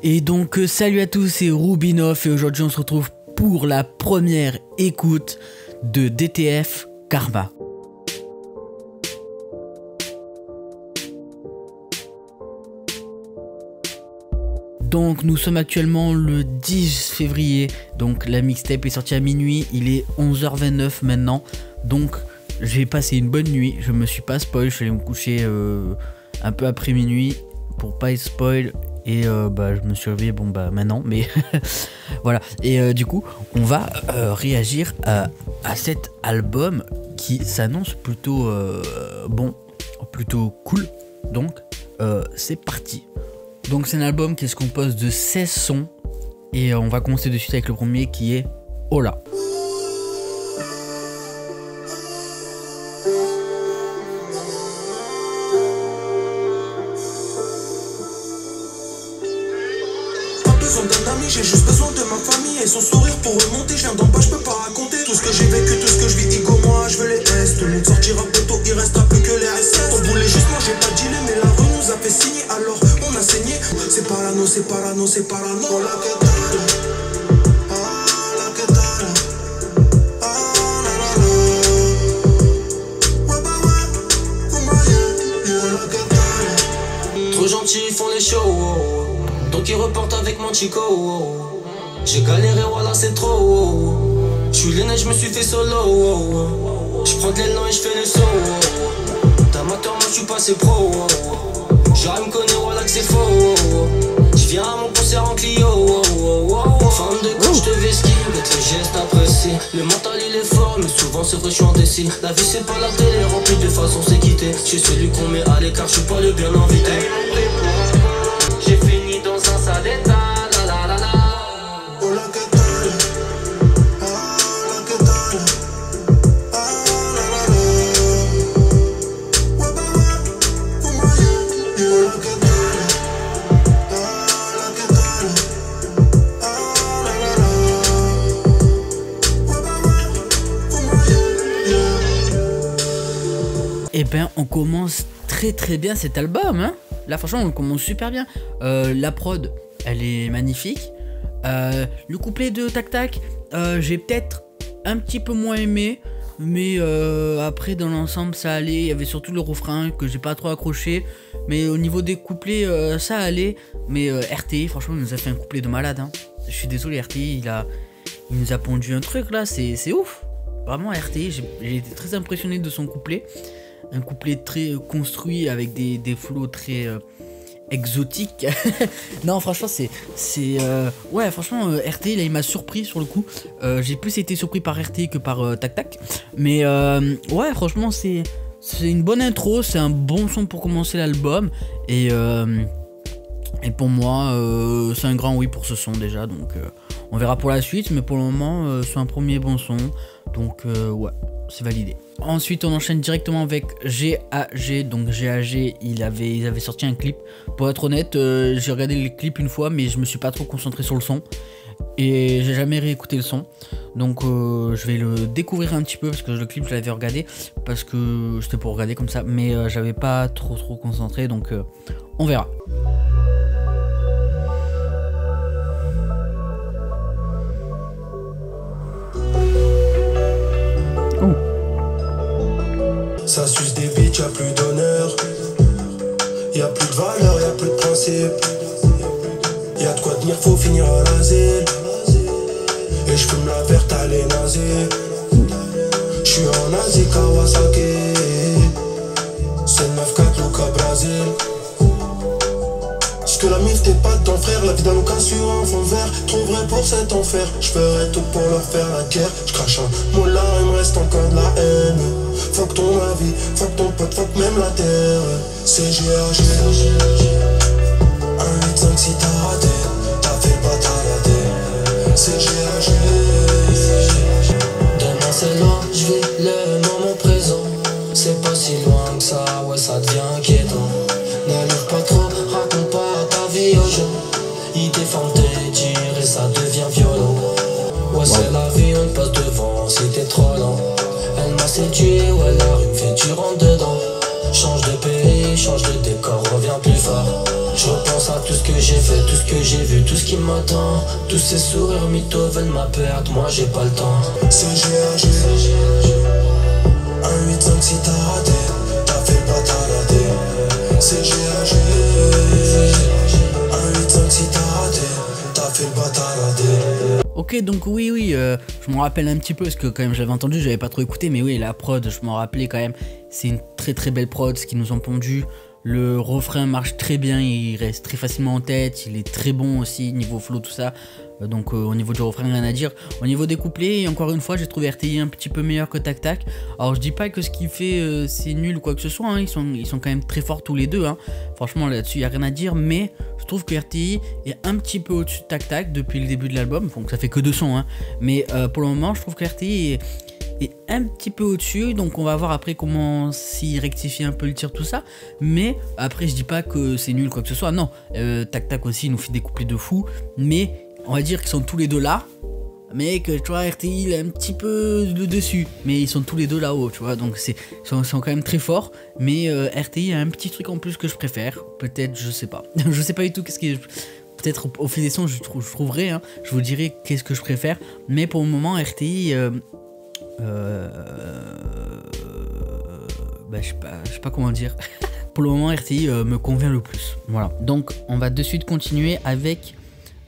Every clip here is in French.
Et donc salut à tous, c'est Rubinoff et aujourd'hui on se retrouve pour la première écoute de DTF Karma. Donc nous sommes actuellement le 10 février, donc la mixtape est sortie à minuit, il est 11h29 maintenant, donc j'ai passé une bonne nuit, je me suis pas spoil, je suis allé me coucher un peu après minuit pour pas être spoil. Et je me suis réveillé maintenant, mais voilà. Et du coup on va réagir à cet album qui s'annonce plutôt plutôt cool. Donc c'est parti. Donc c'est un album qui se compose de 16 sons et on va commencer de suite avec le premier qui est Hola. J'ai juste besoin de ma famille et son sourire pour remonter. Je viens d'en bas, je peux pas raconter tout ce que j'ai vécu, tout ce que je vis. Ego, moi je veux les S. Tout le monde sortira bientôt, il restera plus que les SS. On voulait juste manger, pas dealer, mais la rue nous a fait signer. Alors on a saigné. C'est parano, c'est parano, c'est parano. Hola, que tal? Hola, que tal? Hola, la, la. Ouais, bah ouais, hola, que tal? Trop gentils, ils font les shows. Donc ils repartent avec mon chico. J'ai galéré, voilà c'est trop. J'suis l'aîné, j'me suis fait solo. J'prends de l'élan et j'fais le saut. D'amateur, moi j'suis passé pro. J'arrive me connaît, voilà que c'est faux. J'viens à mon concert en Clio. Femme de quand j'te vesquille, avec le geste apprécié. Le mental il est fort, mais souvent c'est vrai j'suis indécis. La vie c'est pas la télé, remplie de façon c'est quitter. J'suis celui qu'on met à l'écart, j'suis pas le bien invité. J'ai fini dans un sale état, la la la la. Hola, que tal? Hola, que tal? La la la. Ouais, bah ouais, faut mailler. Hola, que tal? Hola, que tal? La la la. Ouais, bah ouais, faut mailler. Et ben on commence très bien cet album, hein. Là franchement on commence super bien. La prod elle est magnifique. Le couplet de Tac Tac j'ai peut-être un petit peu moins aimé, mais après dans l'ensemble ça allait. Il y avait surtout le refrain que j'ai pas trop accroché, mais au niveau des couplets ça allait. Mais RTI franchement il nous a fait un couplet de malade, hein. Je suis désolé, RTI il nous a pondu un truc là, c'est ouf. Vraiment RTI j'ai été très impressionné de son couplet. Un couplet très construit avec des flows très exotiques. Non franchement ouais franchement RT là il m'a surpris sur le coup. J'ai plus été surpris par RT que par Tac Tac. Mais ouais franchement c'est une bonne intro, c'est un bon son pour commencer l'album. Et pour moi c'est un grand oui pour ce son déjà. Donc on verra pour la suite, mais pour le moment c'est un premier bon son. Donc ouais, c'est validé. Ensuite on enchaîne directement avec GAG. Donc GAG ils avaient sorti un clip. Pour être honnête j'ai regardé le clip une fois, mais je me suis pas trop concentré sur le son et j'ai jamais réécouté le son. Donc je vais le découvrir un petit peu, parce que le clip je l'avais regardé parce que c'était pour regarder comme ça, mais j'avais pas trop concentré. Donc on verra. Ça suce des bitches, y'a plus d'honneur. Y'a plus de valeur, y'a plus de principe. Y'a de quoi tenir, faut finir à l'asile. Et j'fume la verte à l'énasé. J'suis en Asie, Kawasaki. C'est 9-4, Luca, Brasil. Parce que la mif t'es pas dans le frère. La vie d'un Luca sur un fond vert. Trop vrai pour cet enfer. J'ferais tout pour leur faire la guerre. J'crache un mot là, il me reste encore de la haine. Fuck ton avis, fuck ton pote, fuck même la terre. C'est GAG. 1, 8, 5 si t'as raté. T'as fait le bâtard à la terre. C'est GAG. Demain c'est loin, j'vis le moment présent. C'est pas si loin que ça, ouais ça devient inquiétant. N'allure pas trop, raconte pas ta vie aux gens. Ils déforment tes tirs et ça devient violent. Ouais c'est la vie, on passe devant si t'es trop lent. Elle m'a séduit, ouais la rue me fait tu rentres dedans. Change de pays, change de décor, reviens plus fort. Je repense à tout ce que j'ai fait, tout ce que j'ai vu, tout ce qui m'attend. Tous ces sourires mythos veulent ma perte, moi j'ai pas le temps. C'est GAG, 1, 8, 5 si t'as raté, t'as fait le bataladé. C'est GAG, 1, 8, 5 si t'as raté, t'as fait le bataladé. Ok, donc oui, je m'en rappelle un petit peu parce que quand même j'avais entendu, j'avais pas trop écouté, mais oui, la prod, je m'en rappelais quand même. C'est une très belle prod, ce qu'ils nous ont pondu. Le refrain marche très bien, il reste très facilement en tête, il est très bon aussi, niveau flow, tout ça. Donc au niveau du refrain, rien à dire. Au niveau des couplets, encore une fois, j'ai trouvé RTI un petit peu meilleur que Tac Tac. Alors je dis pas que ce qu'il fait c'est nul ou quoi que ce soit, hein. Ils sont quand même très forts tous les deux, hein. Franchement là-dessus il n'y a rien à dire, mais je trouve que RTI est un petit peu au-dessus de Tac Tac depuis le début de l'album. Donc ça fait que 2 sons, hein. Mais pour le moment je trouve que RTI est un petit peu au-dessus, donc on va voir après comment s'y rectifier un peu le tir, tout ça. Mais après je dis pas que c'est nul quoi que ce soit, non. Tac Tac aussi nous fait des couplets de fou, mais on va dire qu'ils sont tous les deux là, mais que tu vois RTI il est un petit peu le dessus, mais ils sont tous les deux là-haut, tu vois, donc ils sont quand même très forts, mais RTI a un petit truc en plus que je préfère, peut-être, je sais pas, je sais pas du tout qu'est-ce qui est... Peut-être au fil des sons je trouverai, hein, je vous dirai qu'est-ce que je préfère, mais pour le moment RTI... je sais pas comment dire. Pour le moment RTI me convient le plus. Voilà. Donc on va de suite continuer avec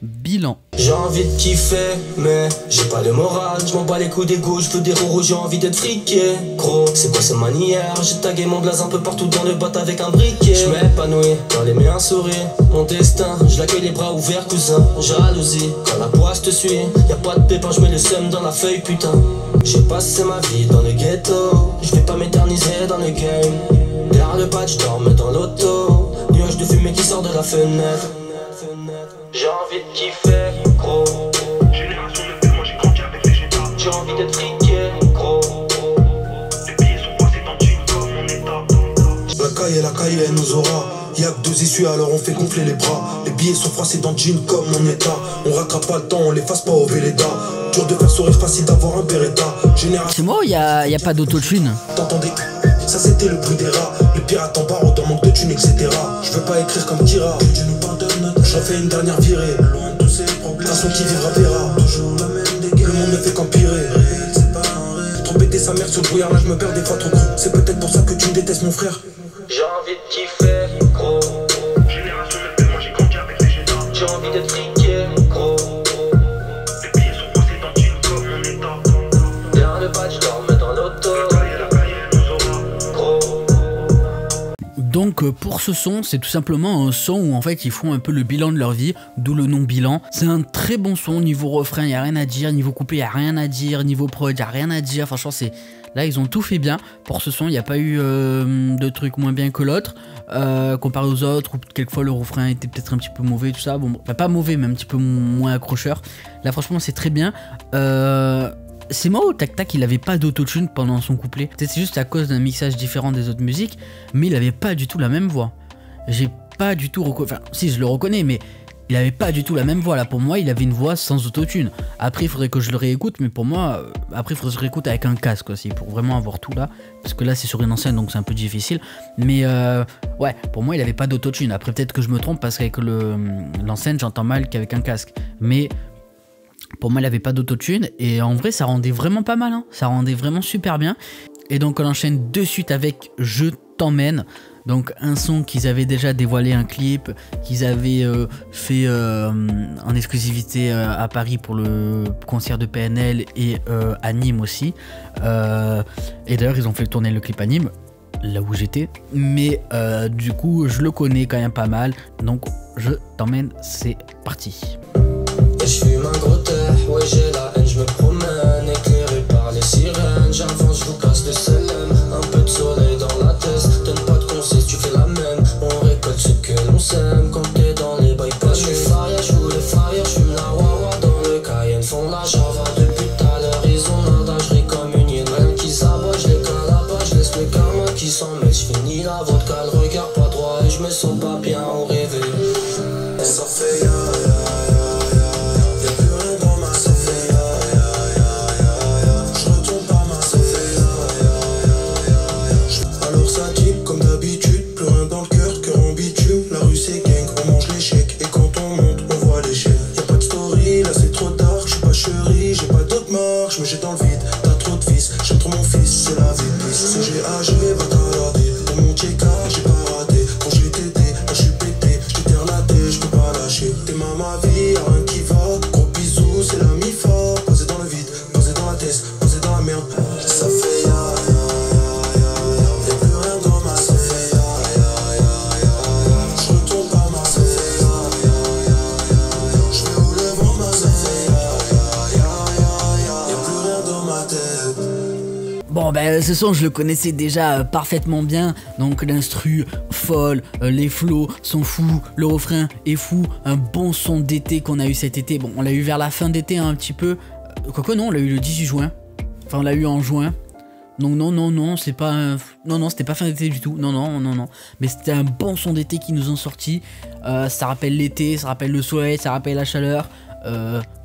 Bilan. J'ai envie de kiffer, mais j'ai pas le moral. Je m'en bats les coups d'égo, je veux des roues, j'ai envie d'être friqué. Gros, c'est quoi cette manière? J'ai tagué mon blaze un peu partout dans le bat avec un briquet. Je m'épanouis dans les miens sourire. Mon destin, je l'accueille les bras ouverts, cousin. Jalousie, quand la poisse te suit. Y'a pas de pépin, je mets le seum dans la feuille, putain. J'ai passé ma vie dans le ghetto. Je vais pas m'éterniser dans le game. Derrière le badge, je dorme dans l'auto. Nuage de fumée qui sort de la fenêtre. J'ai envie de kiffer, gros. Génération de moi j'ai grandi avec les Jetta. J'ai envie d'être friqué, gros. Les billets sont passés dans le jean comme mon état. La caille elle nous aura. Y'a que 2 issues alors on fait gonfler les bras. Les billets sont froissés dans le jean comme mon état. On rattrape pas le temps, on les fasse pas au Véleda. Dur de faire sourire, facile d'avoir un Beretta. Génération. C'est moi, y a pas d'autotune. T'entendais? Ça c'était le bruit des rats. Les pirates en barreau dans manque de thunes, etc. Je veux pas écrire comme Kira. Dieu nous pardonne. J'en fais une dernière virée. Loin de tous ces problèmes. Façon qui vivra verra. Toujours la même dégaine. Le monde ne fait qu'empirer. C'est pas un rêve. Trop bêter sa mère sur le brouillard, là je me perds des fois trop gros. C'est peut-être pour ça que tu me détestes mon frère. J'ai envie de kiffer, gros. Génération de moi j'ai grandi avec les Jetta. J'ai envie d'être friqué, gros. Les billets sont passés dans le jean comme mon état. Derrière le badge, je dorme dans l'auto. La caille elle nous aura. Gros. Donc pour ce son, c'est tout simplement un son où en fait ils font un peu le bilan de leur vie, d'où le nom Bilan. C'est un très bon son, niveau refrain il n'y a rien à dire, niveau coupé il n'y a rien à dire, niveau prod il n'y a rien à dire, franchement c'est... Là ils ont tout fait bien, pour ce son il n'y a pas eu de trucs moins bien que l'autre, comparé aux autres, où quelquefois le refrain était peut-être un petit peu mauvais, tout ça, bon, enfin, pas mauvais mais un petit peu moins accrocheur. Là franchement c'est très bien. C'est moi ou Tac Tac il avait pas d'autotune pendant son couplet. Peut-être c'est juste à cause d'un mixage différent des autres musiques, mais il avait pas du tout la même voix. J'ai pas du tout reconnu, enfin si je le reconnais, mais il avait pas du tout la même voix. Là pour moi il avait une voix sans autotune. Après il faudrait que je le réécoute, mais pour moi après il faudrait que je réécoute avec un casque aussi pour vraiment avoir tout là, parce que là c'est sur une enceinte donc c'est un peu difficile. Mais ouais, pour moi il avait pas d'autotune. Après peut-être que je me trompe parce qu'avec l'enceinte j'entends mal qu'avec un casque, mais pour moi il avait pas d'autotune et en vrai ça rendait vraiment pas mal, hein. Ça rendait vraiment super bien. Et donc on enchaîne de suite avec Je t'emmène. Donc un son qu'ils avaient déjà dévoilé, un clip qu'ils avaient fait en exclusivité à Paris pour le concert de PNL et à Nîmes aussi. Et d'ailleurs ils ont fait tourner le clip à Nîmes, là où j'étais. Mais du coup je le connais quand même pas mal. Donc Je t'emmène, c'est parti. Et je fume un gros terre, ouais j'ai la haine, je me promène, éclairé par les sirènes, j'avance, je vous casse le selem, un peu de soleil dans la tête, donne pas de conseils si tu fais la même, on récolte ce que l'on sème, quand t'es dans les bypass, je suis faria, je voulais faria, je fume la wawa dans le Cayenne, font la java depuis tout à l'heure, ils ont nada, je ris comme une hyène, rien qui s'abat, je les calabat, je laisse le karma qui s'en met, je finis la vodka, le regard pas droit et je me sens pas bien au réveil. Ça fait ya ya ya ya, y'a plus rien dans ma ça fait ya Bon ben ce son je le connaissais déjà parfaitement bien, donc l'instru folle, les flows sont fous, le refrain est fou, un bon son d'été qu'on a eu cet été. Bon on l'a eu vers la fin d'été un petit peu, quoique non on l'a eu le 18 juin, enfin on l'a eu en juin. Donc non, c'est pas un... Non, c'était pas fin d'été du tout, non. Mais c'était un bon son d'été qui nous ont sorti, ça rappelle l'été, ça rappelle le soleil, ça rappelle la chaleur,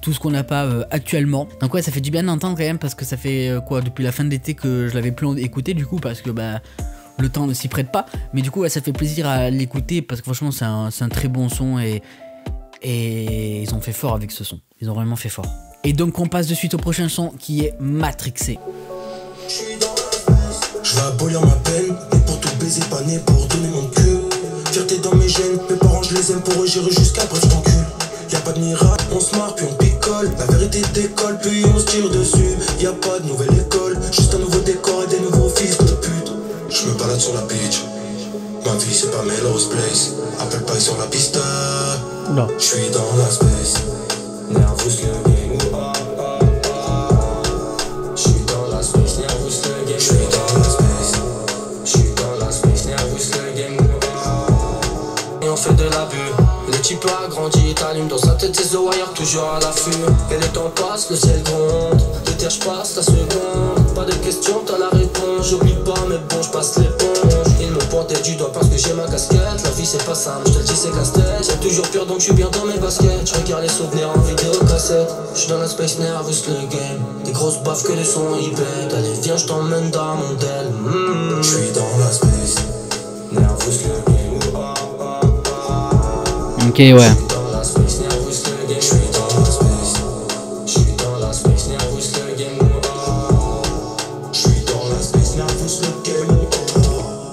tout ce qu'on n'a pas actuellement. Donc ouais, ça fait du bien d'entendre quand même, parce que ça fait quoi, depuis la fin de l'été que je l'avais plus écouté du coup, parce que bah le temps ne s'y prête pas. Mais du coup ouais, ça fait plaisir à l'écouter, parce que franchement c'est un très bon son, et ils ont fait fort avec ce son, ils ont vraiment fait fort. Et donc on passe de suite au prochain son qui est Matrixé. Je vais abolir ma peine, et pour tout baiser, pas né pour donner mon cul. Fierté dans mes gènes, mes parents je les aime, pour eux j'irai jusqu'à bref je t'encule. Y'a pas de miracle, on se marre puis on picole. La vérité décolle puis on se tire dessus. Y'a pas de nouvelle école, juste un nouveau décor et des nouveaux fils de pute. Je me balade sur la beach, ma vie c'est pas Melrose Place. Appelle pas sur la piste, je suis dans la space. Nervous le game, je suis dans la space, nervous le game, je suis dans la space. Je suis dans la space, nervous le game. Et on fait de l'abus. Le type a grandi, t'allumes dans sa tête, c'est The Wire, toujours à l'affût. Et le temps passe, le ciel gronde. De terre, j'passe la seconde. Pas de questions, t'as la réponse. J'oublie pas, mais bon, j'passe l'éponge. Ils me pointaient du doigt parce que j'ai ma casquette. La vie, c'est pas simple, j'te le dis, c'est casse-tête. J'ai toujours peur, donc j'suis bien dans mes baskets. J'regarde les souvenirs en vidéo cassette. J'suis dans la space, nervous le game. Des grosses baffes que le son y pète. Allez, viens, j't'emmène dans mon tel. J'suis dans la space, nervous le game. Ok ouais.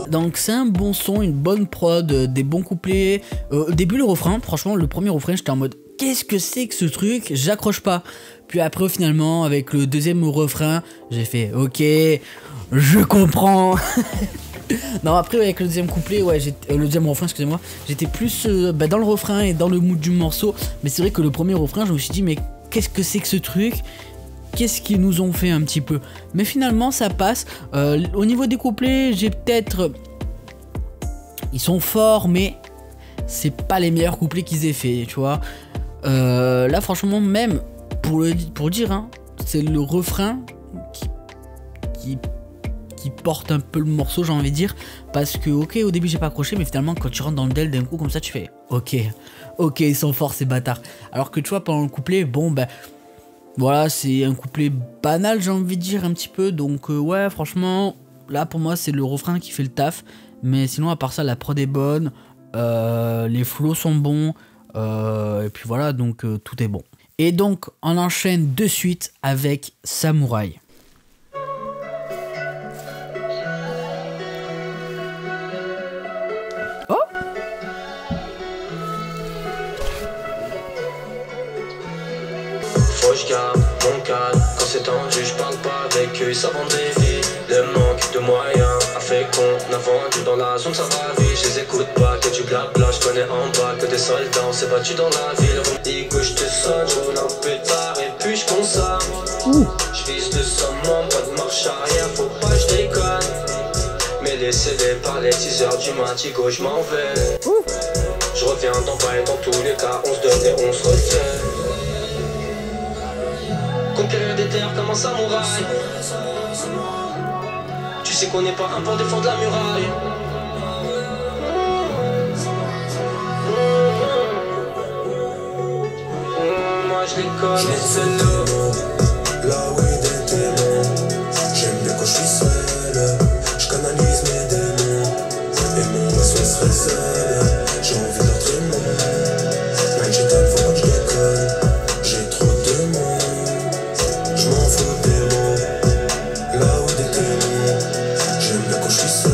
Donc c'est un bon son, une bonne prod, des bons couplets. Au début le refrain, franchement le premier refrain j'étais en mode qu'est-ce que c'est que ce truc, j'accroche pas. Puis après finalement avec le deuxième refrain j'ai fait ok, je comprends. Non après avec le deuxième couplet, ouais, le deuxième refrain excusez-moi, j'étais plus dans le refrain et dans le mood du morceau. Mais c'est vrai que le premier refrain je me suis dit mais qu'est-ce que c'est que ce truc, qu'est-ce qu'ils nous ont fait un petit peu. Mais finalement ça passe. Au niveau des couplets j'ai peut-être, ils sont forts mais c'est pas les meilleurs couplets qu'ils aient fait, tu vois. Là franchement même pour dire hein, c'est le refrain qui porte un peu le morceau, j'ai envie de dire, parce que ok au début j'ai pas accroché, mais finalement quand tu rentres dans le del d'un coup comme ça tu fais ok ils sont forts ces bâtards. Alors que tu vois pendant le couplet bon ben voilà c'est un couplet banal j'ai envie de dire un petit peu, donc ouais franchement là pour moi c'est le refrain qui fait le taf, mais sinon à part ça la prod est bonne, les flows sont bons, et puis voilà donc tout est bon. Et donc on enchaîne de suite avec Samouraï. Faut que je garde mon calme, quand c'est tendu, je parle pas avec eux, ça vend des vies. Le manque de moyens a fait qu'on a vendu dans la zone, ça va vite. Je les écoute pas, que du blabla, je connais en bas que des soldats, on s'est battu dans la ville. On me dit que je te sonne, je roule un pétard et puis je consomme. Je vise le summum, pas de marche arrière, faut pas que je déconne. Mais laissez-les parler, 6h du matico, je m'en vais. Je reviens dans pas et dans tous les cas, on se donne et on se refait. Conquérir des terres comme un samouraï. Tu sais qu'on n'est pas un pour défendre la muraille. Moi je les connais seuls. Là où il est démon, j'aime bien quand je suis seul. Je canalise mes démons et mon SOS résonne. J'ai envie d'être aimé. Même j'ai tal, faut pas que je déconne. J'ai trop de monde, je m'en fous des mots. Là où des démons, j'aime bien quand je suis seul.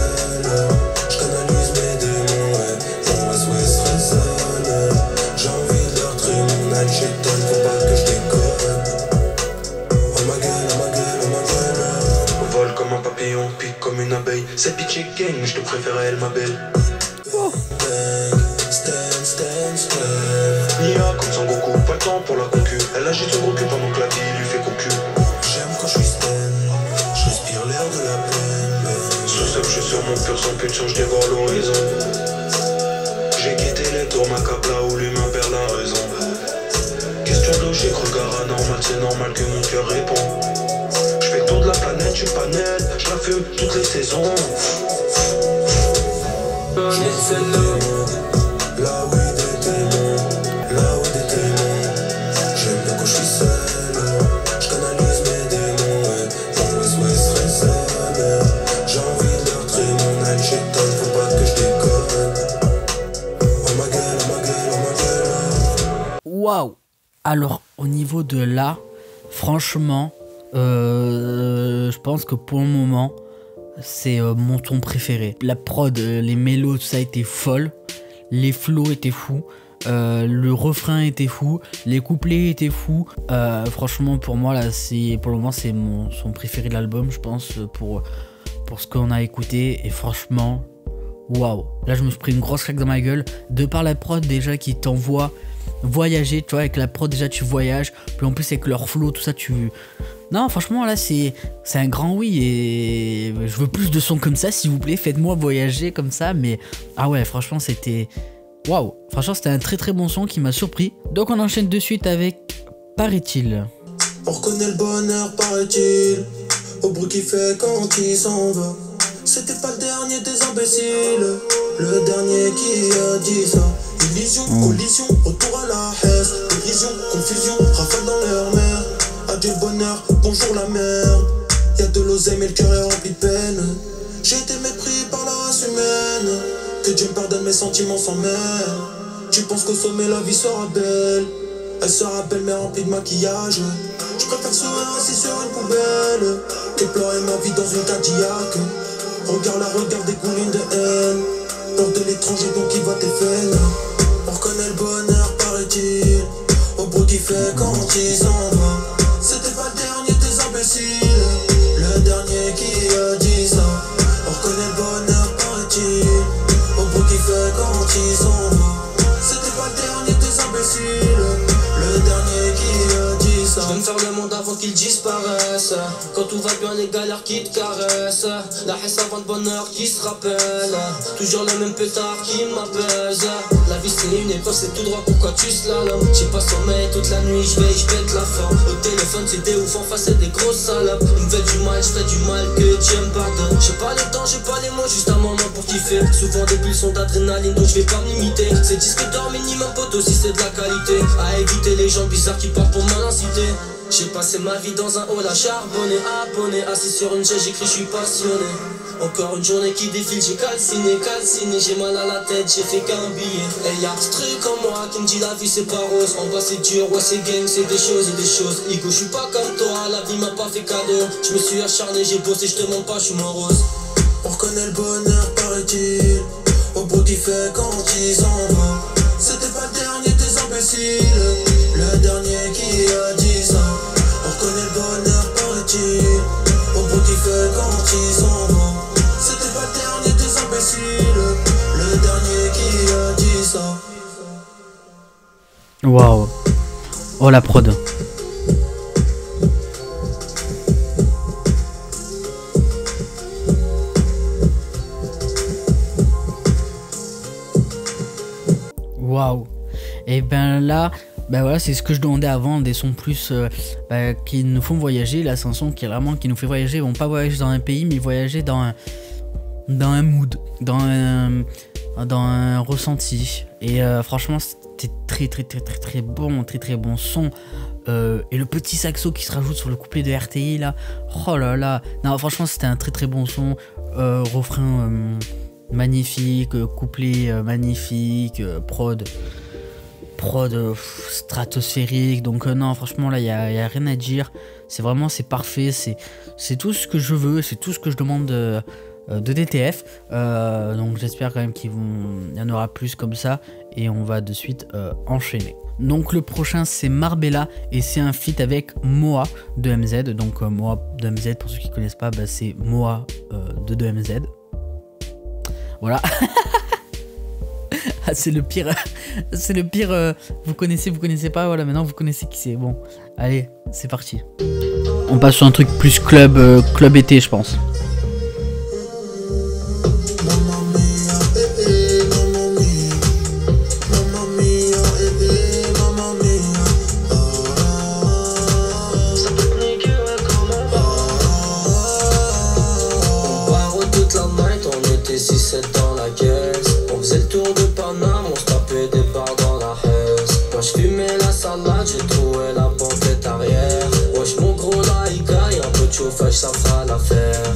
Je canalise mes démons et mon SOS résonne. J'ai envie de leur trier mon âge, j'étonne, faut pas que je déconne. Oh ma gueule, oh ma gueule, oh ma gueule. On vole comme un papillon, pique comme une abeille. C'est pitchy gang, mais je te préfère elle, ma belle. Nia comme Son Goku, pas le temps pour la concu. Elle agite son gros cul pendant que la vie lui fait concu. J'aime quand je suis zen, je respire l'air de cœur sans plus de chance, je dévore l'horizon. J'ai quitté les tours, ma cape là où l'humain perd la raison. Question de logique, regard anormal, c'est normal que mon cœur répond. Je fais le tour de la planète, je suis pas net, je la fume toutes les saisons. Là où il des démons, là où des démons. J'aime bien quand je suis seul, je canalise mes démons. Dans West West seul, j'ai envie de leur traiter mon âge, j'étonne, faut pas que je déconne. Oh ma gueule, oh ma gueule, oh ma gueule. Waouh! Alors, au niveau de là, franchement, je pense que pour le moment, c'est mon ton préféré. La prod, les mélos, tout ça était folle. Les flows étaient fous. Le refrain était fou. Les couplets étaient fous. Franchement, pour moi, là, pour le moment, c'est mon son préféré de l'album, je pense, pour ce qu'on a écouté. Et franchement, waouh! Là, je me suis pris une grosse claque dans ma gueule. De par la prod, déjà, qui t'envoie voyager, tu vois, avec la prod, déjà, tu voyages. Puis en plus, avec leur flow, tout ça, Non, franchement, là, c'est un grand oui. Et je veux plus de sons comme ça, s'il vous plaît. Faites-moi voyager comme ça. Mais, ah ouais, franchement, c'était... Waouh! Franchement, c'était un très très bon son qui m'a surpris. Donc, on enchaîne de suite avec Paraît-il. On reconnaît le bonheur, paraît-il, au bruit qu'il fait quand il s'en va. C'était pas le dernier des imbéciles, le dernier qui a dit ça. Illusion, collision, retour à la haine. Dérision, confusion, rafale dans leur mer. Adieu le bonheur, bonjour la merde. Y'a de l'oseille mais le cœur est rempli de peine. J'ai été mépris par la race humaine. Que Dieu me pardonne, mes sentiments s'en mêlent. Tu penses qu'au sommet la vie sera belle. Elle sera belle mais remplie de maquillage. Je préfère sourire assis sur une poubelle que pleurer ma vie dans une Cadillac. Regarde des coulines de haine. Peur de l'étranger donc il voit tes veines. On reconnaît le bonheur paraît-il, au bruit qu'il fait quand il s'en va. C'était pas le dernier des imbéciles, le dernier qui a dit ça. On reconnaît le bonheur paraît-il, au bruit qu'il fait quand il s'en va. C'était pas le dernier des imbéciles, le dernier qui a dit ça. Je veux me faire le monde avant qu'il disparaisse. Quand tout va bien, les galères qui te caressent. La haine avant le bonheur qui se rappelle. Toujours le même pétard qui m'apaise. La vie c'est une épreuve, c'est tout droit, pourquoi tu slalomes? J'ai pas sommeil toute la nuit, je pète la forme. Au téléphone c'est des ouf, en face c'est des grosses salopes. Ils me veulent du mal, je fais du mal, que Dieu me pardonne. J'ai pas le temps, j'ai pas les mots, juste un moment pour kiffer. Souvent des pulsions d'adrénaline, donc je vais pas m'imiter. C'est disque d'or minimum poteau si c'est de la qualité. À éviter les gens bizarres qui partent pour mal inciter. J'ai passé ma vie dans un hall à charbonner, abonné, assis sur une chaise, j'écris, je suis passionné. Encore une journée qui défile, j'ai calciné, j'ai mal à la tête, j'ai fait qu'un billet. Et y'a ce truc en moi qui me dit la vie c'est pas rose. En bas c'est dur, ouais c'est gang, c'est des choses et des choses. Ego, je suis pas comme toi, la vie m'a pas fait cadeau. Je me suis acharné, j'ai bossé, je te mens pas, je suis morose. On reconnaît le bonheur paraît-il, au bruit qu'il fait quand il s'en va. C'était pas le dernier des imbéciles, le dernier qui a dit ça. On reconnaît le bonheur paraît-il, au bruit qu'il fait quand il s'en va. C'était pas le dernier des imbéciles, le dernier qui a dit ça. Waouh! Oh la prod! Waouh! Et ben là, ben voilà, c'est ce que je demandais avant, des sons plus qui nous font voyager. Là, c'est un son qui nous fait voyager. Ils vont pas voyager dans un pays, mais voyager dans un mood, dans un ressenti. Et franchement, c'était très bon son. Et le petit saxo qui se rajoute sur le couplet de RTI là, oh là là. Non, franchement, c'était un très bon son. Refrain magnifique, couplet magnifique, prod stratosphérique. Donc non, franchement là, y a rien à dire. C'est parfait. C'est tout ce que je veux, c'est tout ce que je demande de DTF. Donc j'espère quand même qu'il y en aura plus comme ça. Et on va de suite enchaîner. Donc le prochain c'est Marbella et c'est un feat avec Moa de MZ. Donc Moa de MZ, pour ceux qui connaissent pas, bah, c'est Moa de MZ. Voilà. Ah, c'est le pire. Vous connaissez pas, voilà, maintenant vous connaissez qui c'est. Bon, allez, c'est parti. On passe sur un truc plus club été, je pense. j'ai trouvé la banquette arrière. Wesh mon gros laïka, y'a un peu de chauffage, ça fera l'affaire.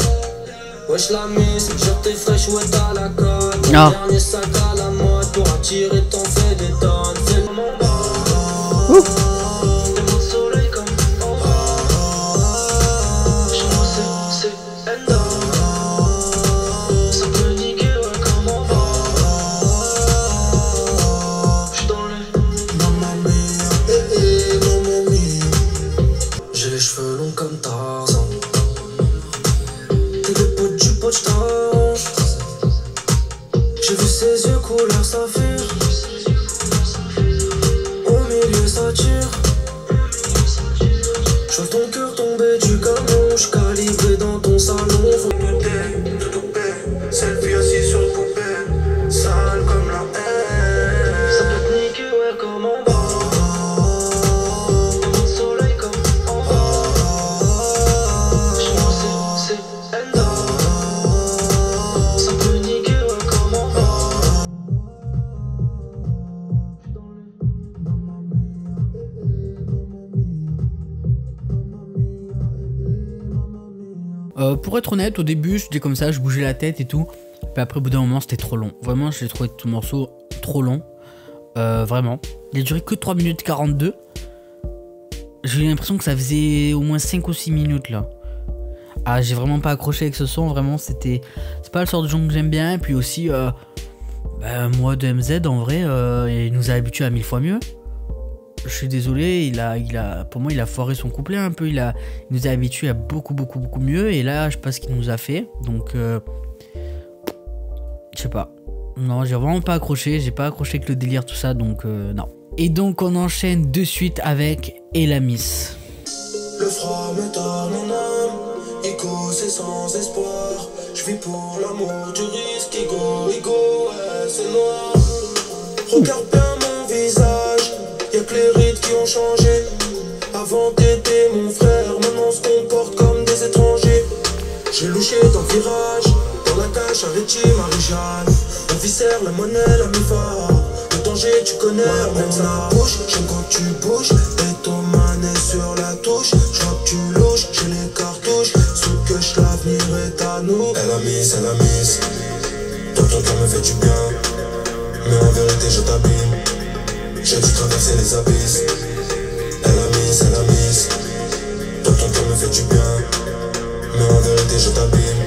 Wesh la miss, genre t'es fraîche, ouais t'as la cote. Mon dernier sac à la mode, pour attirer t'en fais des tonnes. Fais mon bas. Des mots de soleil comme chez moi c'est Enda. Ça peut niquer, ouais, comme on va. J'suis dans le Mamma mia, mamma mia. j'ai les cheveux longs comme Tarzan. T'es des potes du pote, j't'arrange. J'ai vu ses yeux couleur saphir. Au milieu ça tire. J'vois ton cœur tomber du camion. J'calibré dans ton salon. Faut Tout coupé, selfie assis sur le poupée, sale comme la haine. ça peut te niquer, ouais, comme en bas. Des mots de soleil comme en bas. Chez moi c'est Enda. Ça peut niquer, ouais, comme en bas. Pour être honnête, au début, j'étais comme ça, je bougeais la tête et tout. Puis après, au bout d'un moment, c'était trop long. Vraiment, j'ai trouvé tout le morceau trop long. Vraiment. Il a duré que 3 minutes 42. J'ai eu l'impression que ça faisait au moins 5 ou 6 minutes là. Ah, j'ai vraiment pas accroché avec ce son. Vraiment, c'est pas le sort de son que j'aime bien. Et puis aussi, moi de MZ, en vrai, il nous a habitués à 1000 fois mieux. Je suis désolé, pour moi il a foiré son couplet un peu, il nous a habitués à beaucoup mieux, et là je sais pas ce qu'il nous a fait, donc je sais pas. Non, j'ai vraiment pas accroché, j'ai pas accroché avec le délire tout ça, donc non. Et donc on enchaîne de suite avec Elamis. Le froid me tord mon âme, Igo c'est sans espoir. Je vis pour l'amour du risque, Igo, ouais c'est noir. Regarde bien mon visage, y'a que les rides qui ont changé. Avant t'étais mon frère, maintenant on se comporte comme des étrangers. J'ai louché dans le virage, dans la cage avec Tim, Marie-Jeanne. La viscère, la monnaie, la mi-phare. Le danger tu connais, même ça bouge. J'aime quand tu bouges, et ton manet sur la touche. J'vois que tu louches, j'ai les cartouches. Ce que je l'avenir est à nous. Elle a miss, dans ton cœur me fait du bien. Mais en vérité je t'abîme. J'ai dû traverser les abysses. Elle a miss, dans ton cœur me fait du bien. Mais en vérité je t'abîme.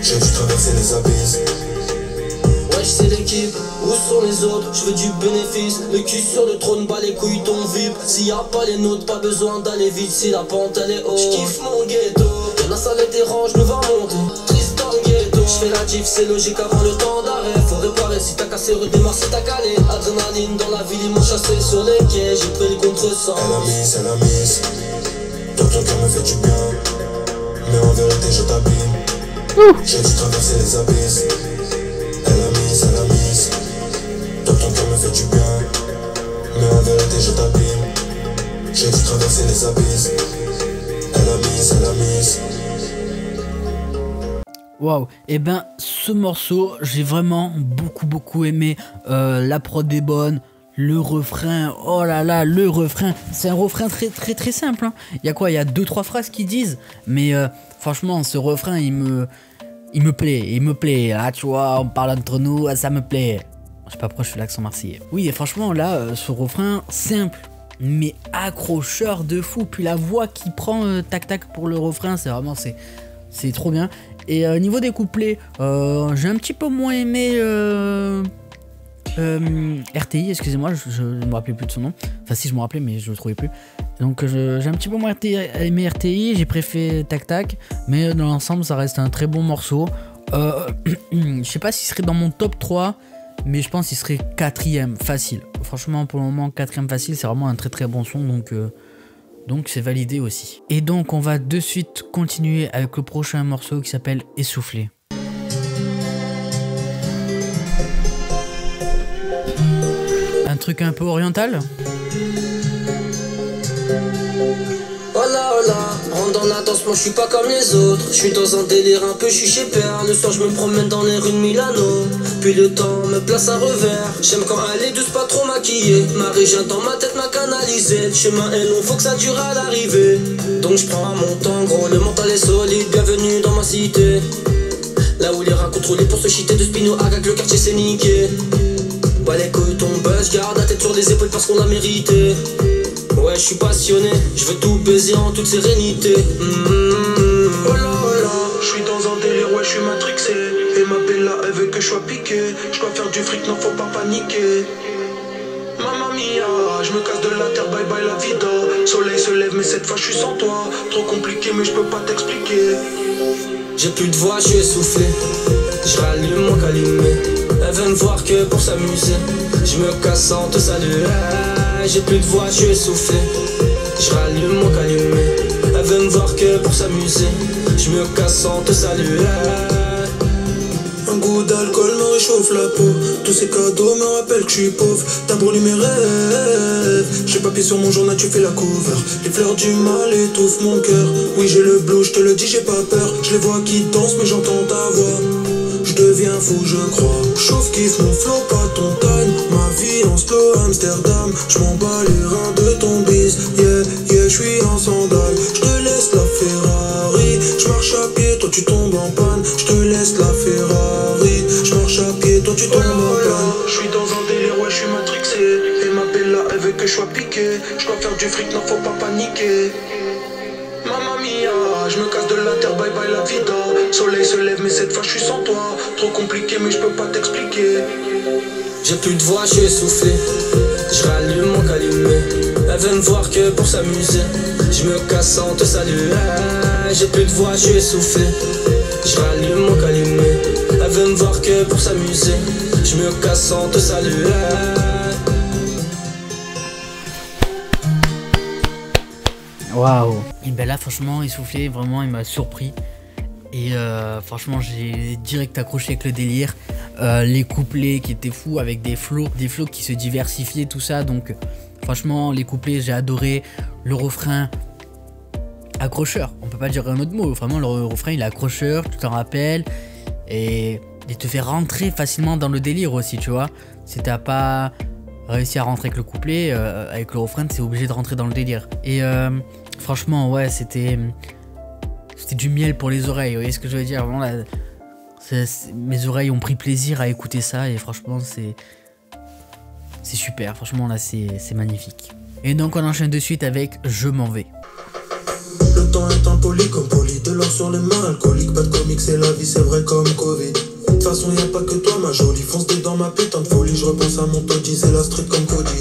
J'ai dû traverser les abysses. Wesh c'est l'équipe, où sont les autres? Je veux du bénéfice, le cul sur le trône, bat les couilles ton VIP. S'il y a pas les nôtres, pas besoin d'aller vite. Si la pente elle est haute, j'kiffe mon ghetto. Y'en a ça les dérange, me va monter. Triste dans le ghetto, j'fais la diff, c'est logique avant le temps d'arrêt. Faut réparer, si t'as cassé, redémarre si t'as calé. Adrénaline dans la ville, ils m'ont chassé sur les quais. J'ai pris le contre-sens. Elle a miss, dans ton cœur me fait du bien. Mais en vérité je t'abîme. J'ai dû traverser les abysses. Elle a miss, dans ton cœur me fait du bien. Mais en vérité je t'abîme. J'ai dû traverser les abysses. Elle a miss. Waouh, et ben ce morceau, j'ai vraiment beaucoup aimé. La prod est bonne, le refrain, oh là là, le refrain, c'est un refrain très simple. Hein. Il y a quoi, il y a 2-3 phrases qui disent, mais franchement, ce refrain, il me plaît. Là, tu vois, on parle entre nous, ça me plaît. Je sais pas pourquoi je fais l'accent marseillais. Oui, et franchement, là, ce refrain, simple, mais accrocheur de fou. Puis la voix qui prend tac pour le refrain, c'est vraiment, c'est trop bien. Et niveau des couplets, j'ai un petit peu moins aimé RTI, excusez-moi, je ne me rappelais plus de son nom. Enfin si, je me rappelais, mais je le trouvais plus. Donc j'ai un petit peu moins aimé RTI, j'ai préféré Tac, mais dans l'ensemble ça reste un très bon morceau. Je sais pas s'il serait dans mon top 3, mais je pense qu'il serait 4ème facile. Franchement pour le moment 4ème facile, c'est vraiment un très bon son, donc c'est validé aussi. Et donc on va de suite continuer avec le prochain morceau qui s'appelle Essoufflé. Un truc un peu oriental. Hola, hola, on rentre dans la danse, moi je suis pas comme les autres. Je suis dans un délire un peu, je suis chez père. Le soir je me promène dans les rues de Milano. Puis le temps me place un revers. J'aime quand elle est douce, pas trop maquillée. Marie vient dans ma tête, m'a canalisé. Le chemin est long, faut que ça dure à l'arrivée. Donc je prends mon temps, gros, le mental est solide. Bienvenue dans ma cité. Là où les rats contrôlés pour se cheater de Spino avec le quartier c'est niqué. Ouais les couilles ton buzz, garde la tête sur les épaules parce qu'on l'a mérité. Ouais je suis passionné, je veux tout baiser en toute sérénité. Oh là là, je suis dans un délire, ouais je suis matrixé. Et ma bella elle veut que je sois piqué. Je dois faire du fric, non faut pas paniquer. Mamma mia, je me casse de la terre, bye bye la vida. Soleil se lève mais cette fois je suis sans toi. Trop compliqué mais je peux pas t'expliquer. J'ai plus de voix, je suis essoufflé. Je rallume mon calumet. Elle veut me voir que pour s'amuser. Je me casse sans te saluer. J'ai plus de voix, je suis essoufflé. Je rallume mon calumet. Elle veut me voir que pour s'amuser. Je me casse sans te saluer. Un goût d'alcool me réchauffe la peau. Tous ces cadeaux me rappellent que je suis pauvre. T'as brûlé mes rêves. J'ai papier sur mon journal, tu fais la cover. Les fleurs du mal étouffent mon cœur. Oui j'ai le blues, je te le dis, j'ai pas peur. Je les vois qui dansent mais j'entends ta voix. Je deviens fou, je crois. Chauffe, kiffe mon flow, pas ton time. Ma vie en slow Amsterdam. Je m'en bats les reins de ton bise. Yeah, yeah, je suis en sandales. Je te laisse la Ferrari. Je marche à pied, toi tu tombes en panne. Je te laisse la Ferrari. Je marche à pied, toi tu tombes en panne. Je suis dans un délire, ouais, je suis matrixé. Et ma bella, elle veut que je sois piqué. Je dois faire du fric, non, faut pas paniquer. Mamma mia, je me casse de la terre, bye bye la vida. Soleil se lève mais cette fois je suis sans toi. Trop compliqué mais je peux pas t'expliquer. J'ai plus de voix, je suis essoufflé. Je rallume mon calumet. Elle veut me voir que pour s'amuser. Je me casse sans te saluer. J'ai plus de voix, je suis essoufflé. Je rallume mon calumet. Elle veut me voir que pour s'amuser. Je me casse sans te saluer. Waouh. Et ben là franchement Essoufflé, vraiment il m'a surpris. Et franchement j'ai direct accroché avec le délire. Les couplets qui étaient fous avec des flows qui se diversifiaient, tout ça. Donc franchement les couplets j'ai adoré. Le refrain accrocheur, on peut pas dire un autre mot. Vraiment le refrain il est accrocheur, tu t'en rappelles. Et il te fait rentrer facilement dans le délire aussi, tu vois. Si t'as pas réussi à rentrer avec le couplet, avec le refrain t'es obligé de rentrer dans le délire. Et franchement ouais c'était du miel pour les oreilles, vous voyez ce que je veux dire. Vraiment, là, mes oreilles ont pris plaisir à écouter ça et franchement c'est super, franchement là c'est magnifique. Et donc on enchaîne de suite avec Je m'en vais. Le temps est impoli comme poli. De l'or sur les mains alcooliques. Pas de comics, c'est la vie, c'est vrai comme Covid. De toute façon y'a pas que toi ma jolie. Fonce dedans ma putain de folie. Je repense à mon taudis, c'est la street comme Cody.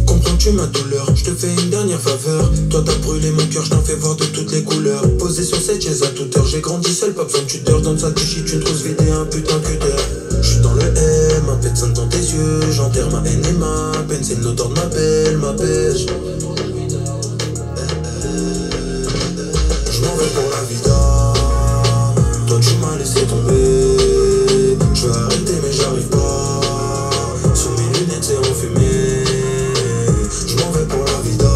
Comprends-tu ma douleur? Je te fais une dernière faveur. Toi t'as brûlé mon cœur, je t'en fais voir de toutes les couleurs. Posé sur cette chaise à toute heure. J'ai grandi seul, pas besoin de tuteur. Dans sa douche, tu trouves vide et un putain de cutter. Je suis dans le M, un peu de sang dans tes yeux. J'enterre ma haine et ma peine. C'est l'odeur de ma belle, ma pêche. Je m'en vais pour la vida. Toi tu m'as laissé tomber. Je veux arrêter mais j'arrive pas. Sous mes lunettes c'est enfumé. Je m'en vais pour la vida.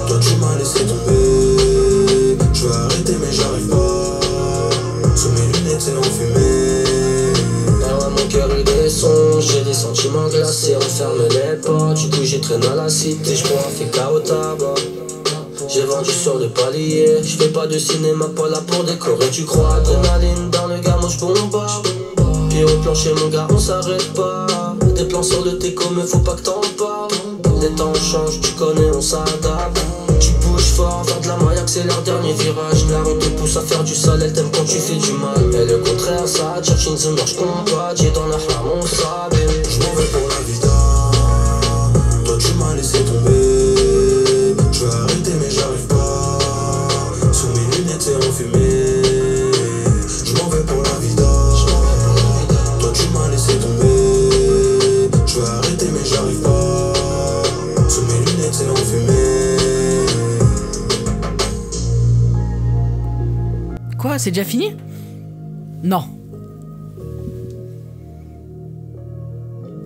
Toi tu m'as laissé tomber. Je veux arrêter mais j'arrive pas. Sous mes lunettes c'est enfumé. Ah ouais, mon cœur il descend. J'ai des sentiments glacés. Referme les portes. Du coup j'ai traîné à la cité. Je prends un féca au tabac. J'ai vendu sur le palier. Je fais pas de cinéma, pas là pour décorer. Tu crois adrénaline dans le gars, mange bomba. Pied au plancher mon gars, on s'arrête pas. Des plans sur le déco mais faut pas que t'en parles. Les temps changent, tu connais, on s'adapte. Tu bouges fort, vers de la maille, accélère dernier virage. La rue te pousse à faire du sale, elle t'aime quand tu fais du mal. Et le contraire, ça, Churchill se marche combat. J'ai dans la flamme, on savait. Je m'en vais pour la vida. Toi tu m'as laissé tomber. Je veux arrêter mais j'arrive pas. Sous mes lunettes c'est enfumé. Je m'en vais pour la vida. Toi tu m'as laissé tomber. Je veux arrêter mais j'arrive pas. Sous mes lunettes c'est enfumé. Quoi, c'est déjà fini? Non.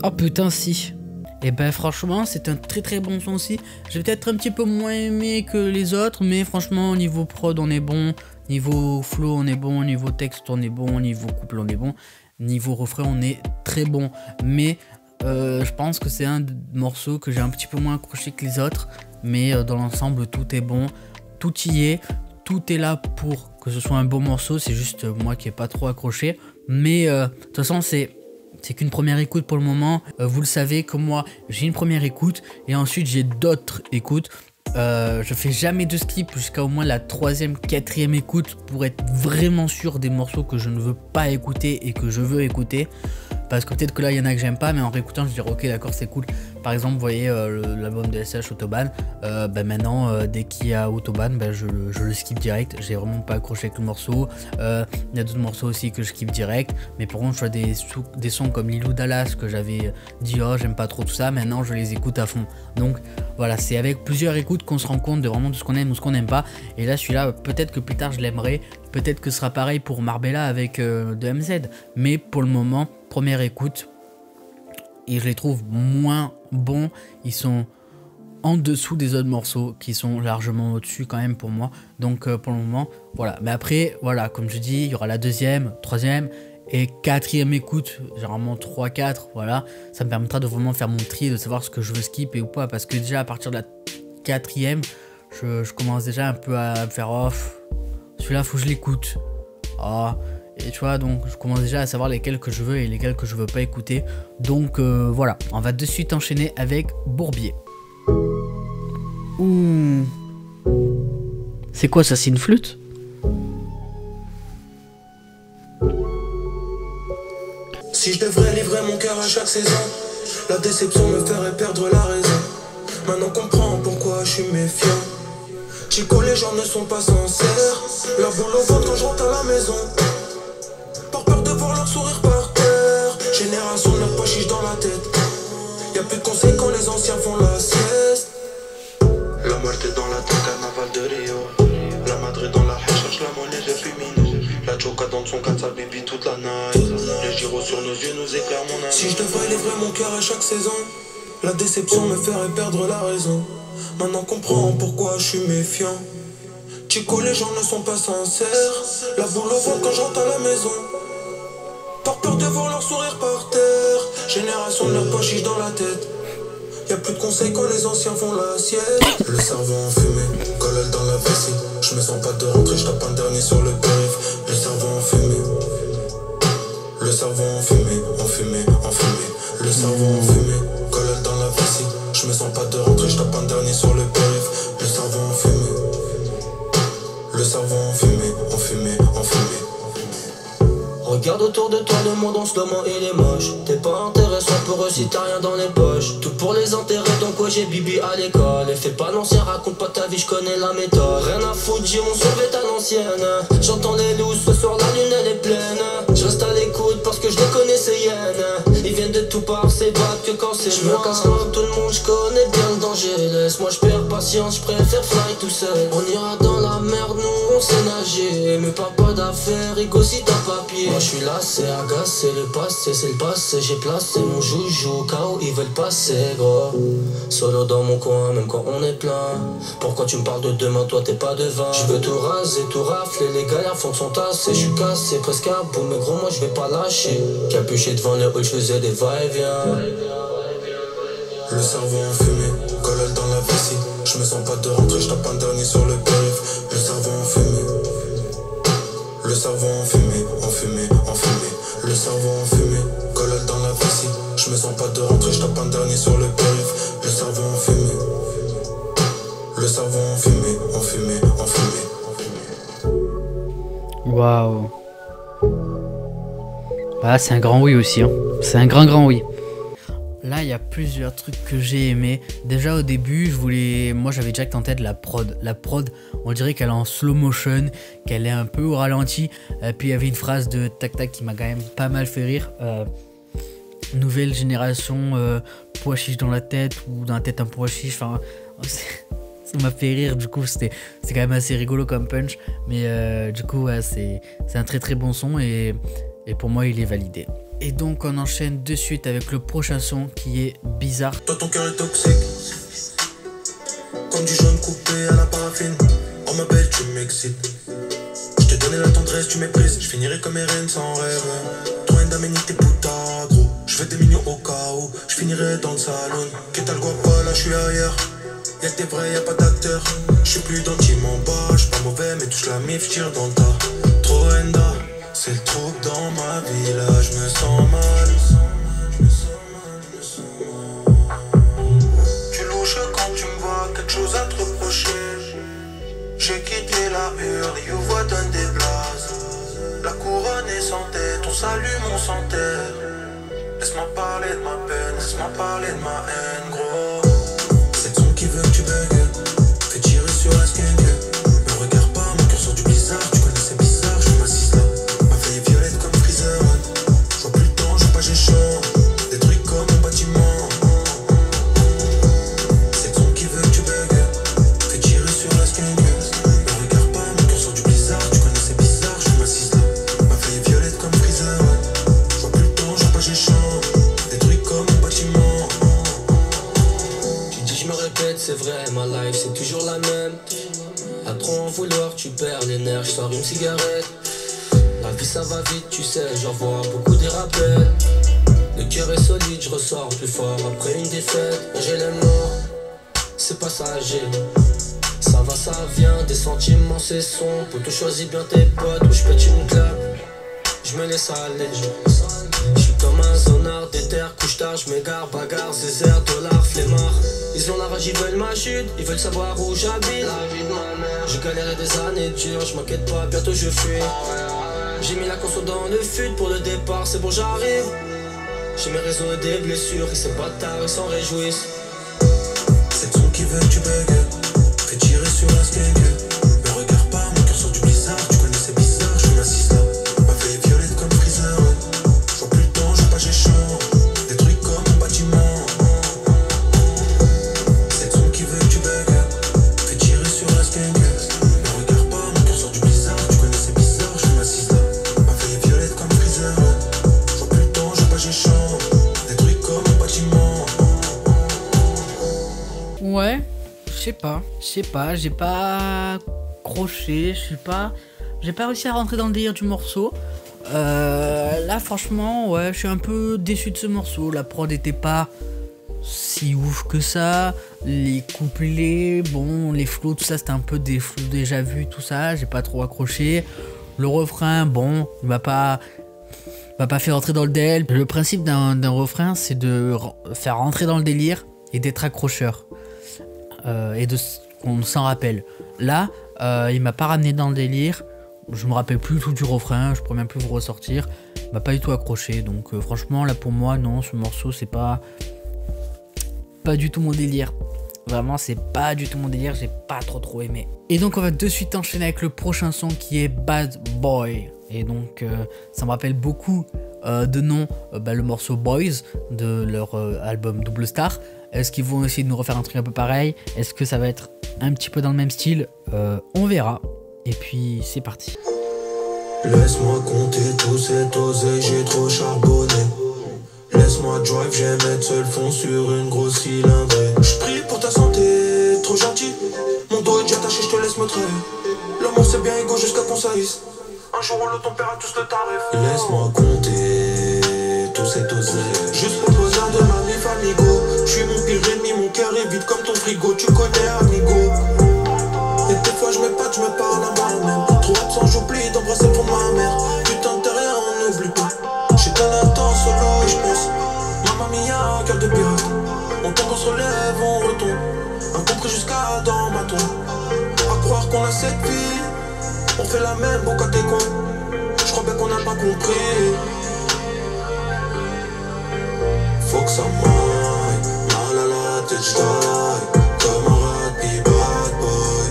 Oh putain si. Et ben franchement c'est un très très bon son aussi. J'ai peut-être un petit peu moins aimé que les autres, mais franchement niveau prod on est bon, niveau flow on est bon, niveau texte on est bon, niveau couple on est bon, niveau refrain on est très bon. Mais je pense que c'est un morceau que j'ai un petit peu moins accroché que les autres, mais dans l'ensemble tout est bon, tout y est, tout est là pour que ce soit un bon morceau, c'est juste moi qui n'ai pas trop accroché. Mais de toute façon c'est qu'une première écoute pour le moment. Vous le savez comme moi, j'ai une première écoute et ensuite j'ai d'autres écoutes. Je fais jamais de skip jusqu'à au moins la 3e, 4e écoute pour être vraiment sûr des morceaux que je ne veux pas écouter et que je veux écouter. Parce que peut-être que là il y en a que j'aime pas, mais en réécoutant je dirais ok d'accord c'est cool. Par exemple vous voyez l'album de SH Autobahn, maintenant dès qu'il y a Autobahn je le skip direct. J'ai vraiment pas accroché avec le morceau. Il y a d'autres morceaux aussi que je skip direct, mais par contre je vois des sons comme Lilou Dallas que j'avais dit oh j'aime pas trop tout ça, maintenant je les écoute à fond. Donc voilà, c'est avec plusieurs écoutes qu'on se rend compte de vraiment de ce qu'on aime ou ce qu'on n'aime pas. Et là celui-là peut-être que plus tard je l'aimerai, peut-être que ce sera pareil pour Marbella avec de MZ, mais pour le moment première écoute et je les trouve moins bons, ils sont en dessous des autres morceaux qui sont largement au-dessus quand même pour moi. Donc pour le moment voilà, mais après voilà comme je dis il y aura la 2e, 3e et 4e écoute, généralement 3-4, voilà, ça me permettra de vraiment faire mon tri, de savoir ce que je veux skipper ou pas, parce que déjà à partir de la 4e je commence déjà un peu à me faire off, celui-là faut que je l'écoute, et tu vois, donc je commence déjà à savoir lesquels que je veux et lesquels que je veux pas écouter. Donc voilà, on va de suite enchaîner avec Bourbier. Ouh. C'est quoi ça, c'est une flûte? Si je devrais livrer mon cœur à chaque saison, la déception me ferait perdre la raison. Maintenant comprends pourquoi je suis méfiant. Chico, les gens ne sont pas sincères. La boule au ventre quand je rentre à la maison. Par peur de voir leur sourire par terre. Génération n'a pas chiche dans la tête. Y'a plus de conseils quand les anciens font la sieste. La muerte dans la tête, carnaval de Rio. La madre dans la haie cherche la monnaie de féminin. La choca dans son 4 sa baby toute la night. Les gyros sur nos yeux nous éclairent mon ami. Si je devrais livrer mon cœur à chaque saison, la déception me ferait perdre la raison. Maintenant comprends pourquoi je suis méfiant. Chico, les gens ne sont pas sincères. La boule au ventre quand j'entre à la maison. Par peur de voir leur sourire par terre. Génération n'a pas chiche dans la tête. Y'a plus de conseils quand les anciens font la sieste. Le cerveau en fumée, collèle dans la vessie. Je me sens pas de rentrer, je tape un dernier sur le périph'. Le cerveau en fumée. Le cerveau en fumée, en fumée, en fumée. Le cerveau en fumée, collèle dans la vessie. Je me sens pas de rentrer, je tape un dernier sur le périph'. Le cerveau en fumée. Le cerveau en fumée, en fumée, en fumée. Regarde autour de toi, le monde en ce moment il est moche. T'es pas intéressant pour eux si t'as rien dans les poches. Tout pour les enterrer, donc ouais j'ai bibi à l'école. Et fais pas l'ancien, raconte pas ta vie, je connais la méthode. Rien à foutre, j'ai mon sauvé à l'ancienne. J'entends les loups, ce soir la lune elle est pleine. Je reste à l'écoute parce que je les connais ces hyènes. Ils viennent de tout part, c'est battre que quand c'est moi. Je me casse loin de tout le monde, je connais bien le danger. Laisse-moi, je perds patience, je préfère fly tout seul. On ira dans la merde, nous on sait nager. Mais pas d'affaires, Rico si t'as papier. Moi je suis là, c'est agacé, le passé c'est le passé. J'ai placé mon joujou, KO ils veulent passer gros. Solo dans mon coin, même quand on est plein. Pourquoi tu me parles de demain, toi t'es pas devin. Je veux tout raser, tout rafler, les galères font son tassé. Je suis cassé, presque à bout, mais gros moi je vais pas lâcher. Capuché devant le hall, je faisais des va-et-vient. Le cerveau en fumée, collèle dans la vessie. Je me sens pas de rentrer, je tape un dernier sur le périph'. Le cerveau en fumée. Le cerveau en fumée, en fumée, en fumée. Le cerveau en fumée, collèle dans la vessie. Je me sens pas de rentrer, je tape un dernier sur le périph'. Le cerveau en fumée. Le cerveau en fumée, en fumée, en fumée. Waouh. Ah, c'est un grand oui aussi, hein. C'est un grand oui. Là, il y a plusieurs trucs que j'ai aimé. Déjà au début, moi j'avais direct en tête la prod. La prod, on dirait qu'elle est en slow motion, qu'elle est un peu au ralenti. Puis il y avait une phrase de Tac Tac qui m'a quand même pas mal fait rire. Nouvelle génération, pois chiche dans la tête ou dans la tête un pois chiche. Enfin, ça m'a fait rire. Du coup, c'est quand même assez rigolo comme punch. Mais du coup, ouais, c'est un très bon son et pour moi, il est validé. Et donc on enchaîne de suite avec le prochain son qui est Bizarre. Toi ton cœur est toxique, comme du jaune coupé à la paraffine. Oh ma belle tu m'excites, je t'ai donné la tendresse, tu méprises. Je finirai comme Eren sans rêve. Toi Endameni t'es puta gros. Je fais des millions au cas où je finirai dans le salon. Que tal guapa là je suis ailleurs. Y'a que des vrais, y'a pas d'acteurs. Je suis plus dans le team en bas, j'suis pas mauvais mais touche la mif, j'tire dans le tas. Trop Enda, c'est le trouble dans ma vie là, je me sens mal. Tu louches quand tu me vois, quelque chose à te reprocher. J'ai quitté la hurle, you voix donne des blases. La couronne est sans tête, on salue mon sans terre. Laisse-moi parler de ma peine, laisse-moi parler de ma haine, gros. C'est le son qui veut que tu bugs, fais tirer sur la skunk. Me regarde pas, mon cœur sort du blizzard. Tu connais c'est bizarre, je m'assise là. Ma feuille est violette comme Freezer. Je vois plus le temps, je vois pas j'ai chaud. Des trucs comme un bâtiment. C'est le son qui veut que tu bugs, fais tirer sur la skunk. Me regarde pas, mon cœur sort du blizzard. Tu connais c'est bizarre, je m'assise là. Ma feuille est violette comme Freezer. Je vois plus le temps, je vois pas j'ai chaud. Des trucs comme un bâtiment. Je me répète, c'est vrai, ma life c'est toujours la même. À trop en vouloir, tu perds les nerfs, je sors une cigarette. La vie ça va vite, tu sais, j'en vois beaucoup des rappels. Le cœur est solide, je ressors plus fort après une défaite. J'ai les morts, c'est passager. Ça va, ça vient, des sentiments c'est sombre. Pour tout choisis bien tes potes, ou je pète une claque. Je me laisse aller, je suis comme un zonard des terres, couche tard, je m'égare, bagarre, zézère, dollars, flemmard. Ils ont la rage, ils veulent ma chute, ils veulent savoir où j'habite. La vie de ma mère, j'ai galéré des années dures, je m'inquiète pas, bientôt je fuis. J'ai mis la console dans le fut pour le départ, c'est bon j'arrive. J'ai mes réseaux et des blessures, et ces bâtards ils s'en réjouissent. C'est le son qui veut que tu bugs, fais tirer sur la skunk. Me regarde pas, mon cœur sort du blizzard. Tu connais c'est bizarre, je m'assise là. Ma feuille est violette comme Freezer. Je vois plus le temps, je vois pas j'ai chaud. Des trucs comme un bâtiment. C'est le son qui veut que tu bugs, fais tirer sur la skunk. Me regarde pas, mon cœur sort du blizzard. Tu connais c'est bizarre, je m'assise là. Ma feuille est violette comme Freezer. Je vois plus le temps, je vois pas j'ai chaud. Des trucs comme un bâtiment. Ouais, je sais pas, j'ai pas accroché, j'ai pas réussi à rentrer dans le délire du morceau. Là franchement, ouais, je suis un peu déçu de ce morceau. La prod était pas si ouf que ça. Les couplets, bon, les flows, tout ça, c'était un peu des flows déjà vus, tout ça, j'ai pas trop accroché. Le refrain, bon, il m'a pas fait rentrer dans le DL. Le principe d'un refrain, c'est de faire rentrer dans le délire et d'être accrocheur. Et qu'on s'en rappelle. Là, il m'a pas ramené dans le délire. Je me rappelle plus tout du refrain, je pourrais même plus vous ressortir. Il m'a pas du tout accroché. Donc franchement, là pour moi, non, ce morceau, c'est pas du tout mon délire. Vraiment, c'est pas du tout mon délire, j'ai pas trop aimé. Et donc on va de suite enchaîner avec le prochain son qui est Bad Boy. Et donc ça me rappelle beaucoup de nom le morceau Boys de leur album Double Star. Est-ce qu'ils vont essayer de nous refaire un truc un peu pareil? Est-ce que ça va être un petit peu dans le même style? On verra. Et puis c'est parti. Laisse-moi compter tout cet oseille, j'ai trop charbonné. Laisse-moi drive, j'aime être seul fond sur une grosse cylindrée. J'prie pour ta santé, trop gentil. Mon dos est déjà taché, j'te laisse me traiter. L'amour c'est bien égo jusqu'à qu'on saillisse. Un jour on le ton paiera tous le tarif. Laisse-moi compter tout cet oseille, juste pour le besoin de ma mif amigo. J'suis mon pire ennemi, mon cœur est vide comme ton frigo. Tu connais amigo. Et des fois j'me parle à moi-même. Trop absent, j'oublie d'embrasser pour ma mère. Putain t'es rien, on n'oublie pas. J'suis dans l'instant solo et j'pense. Maman mia, cœur de pirate. On tombe, on se relève, on retombe. Incompris jusqu'à dans ma tombe. À croire qu'on a cette vie. On fait la même, bon quand t'es con. J'crois bien qu'on n'a pas compris. Faut que ça maille. Mal à la tête, j'taille. Comme un rat, puis bad boy.